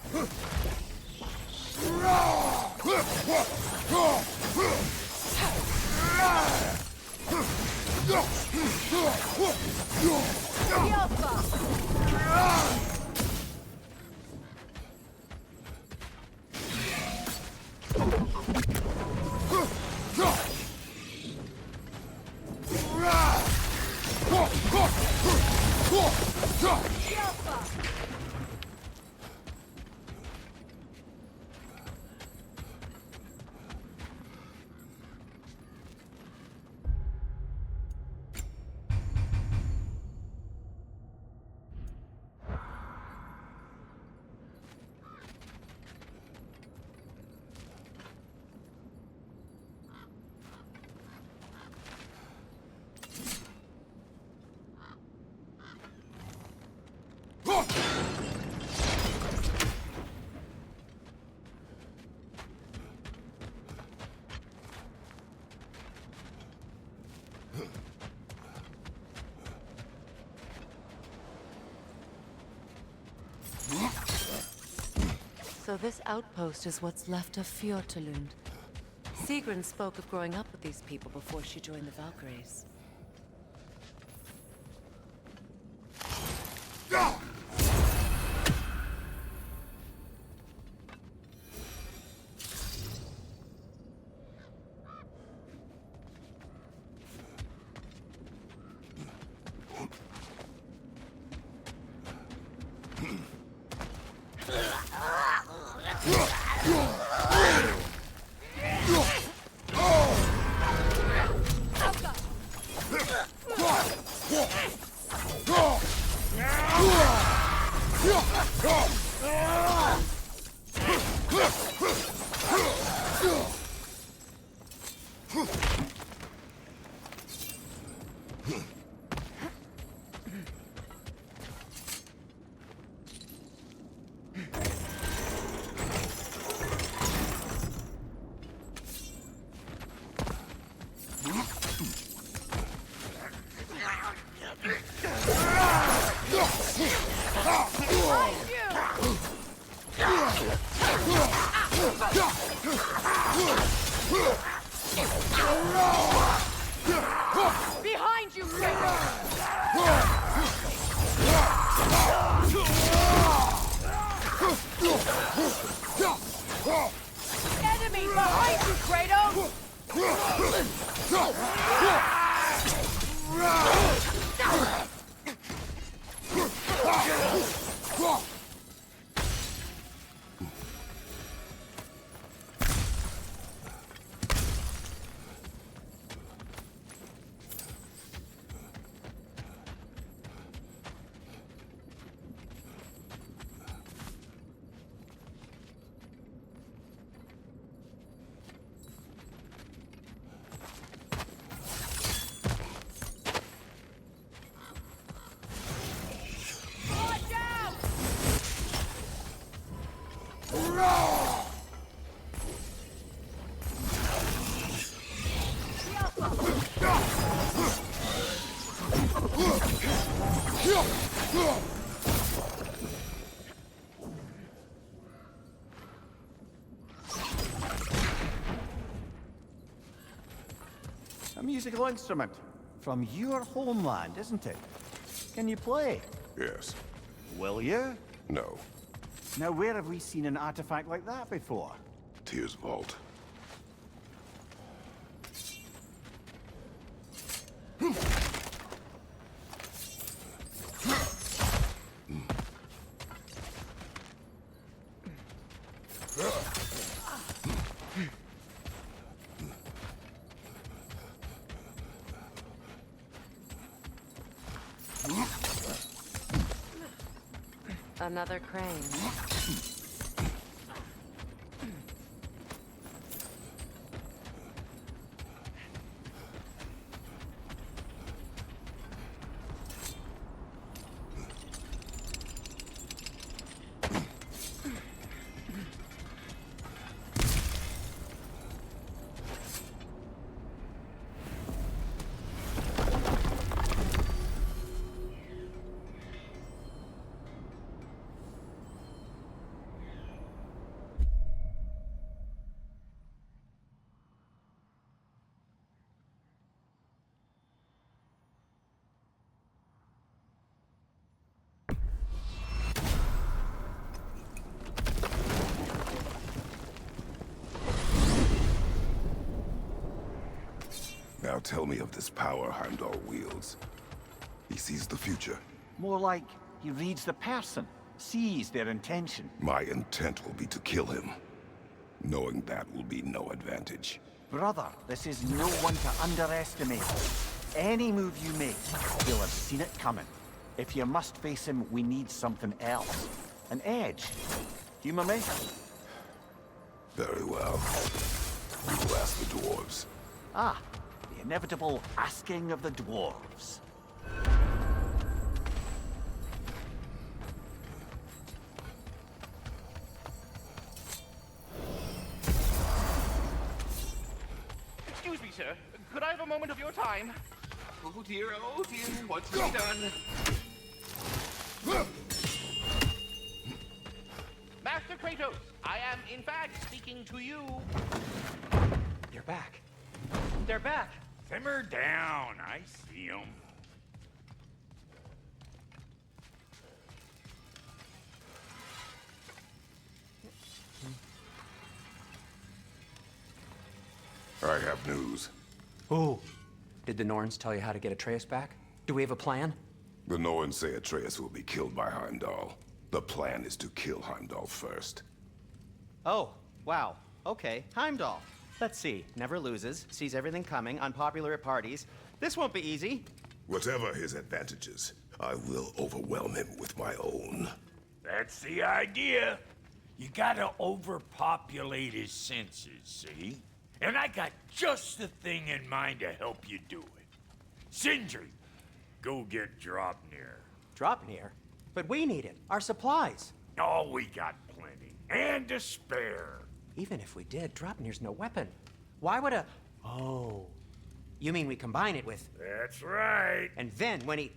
So this outpost is what's left of Fjotalund. Sigrun spoke of growing up with these people before she joined the Valkyries.
Behind you, Enemy behind you, Kratos!
A musical instrument from your homeland, isn't it? Can you play?
Yes.
Will you?
No.
Now, where have we seen an artifact like that before?
Tyr's vault.
Another crane.
Now tell me of this power Heimdall wields. He sees the future.
More like he reads the person, sees their intention.
My intent will be to kill him. Knowing that will be no advantage.
Brother, this is no one to underestimate. Any move you make, you'll have seen it coming. If you must face him, we need something else. An edge. Humor me?
Very well. We will ask the dwarves.
Ah, the inevitable asking of the dwarves.
Excuse me, sir. Could I have a moment of your time? Oh dear, what's to be done? Master Kratos, I am in fact speaking to you.
They're back. They're back.
Simmer down. I see him.
I have news.
Oh. Did the Norns tell you how to get Atreus back? Do we have a plan?
The Norns say Atreus will be killed by Heimdall. The plan is to kill Heimdall first.
Oh, wow. Okay, Heimdall. Let's see. Never loses, sees everything coming, unpopular at parties. This won't be easy.
Whatever his advantages, I will overwhelm him with my own.
That's the idea. You gotta overpopulate his senses, see? And I got just the thing in mind to help you do it. Sindri, go get Draupnir.
Draupnir? But we need it. Our supplies.
Oh, we got plenty. And to spare.
Even if we did, Draupnir's no weapon. Why would a... Oh. You mean we combine it with...
That's right.
And then when he...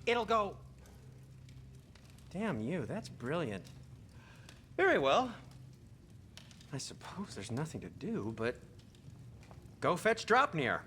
It'll go... Damn you, that's brilliant. Very well. I suppose there's nothing to do, but... Go fetch Draupnir.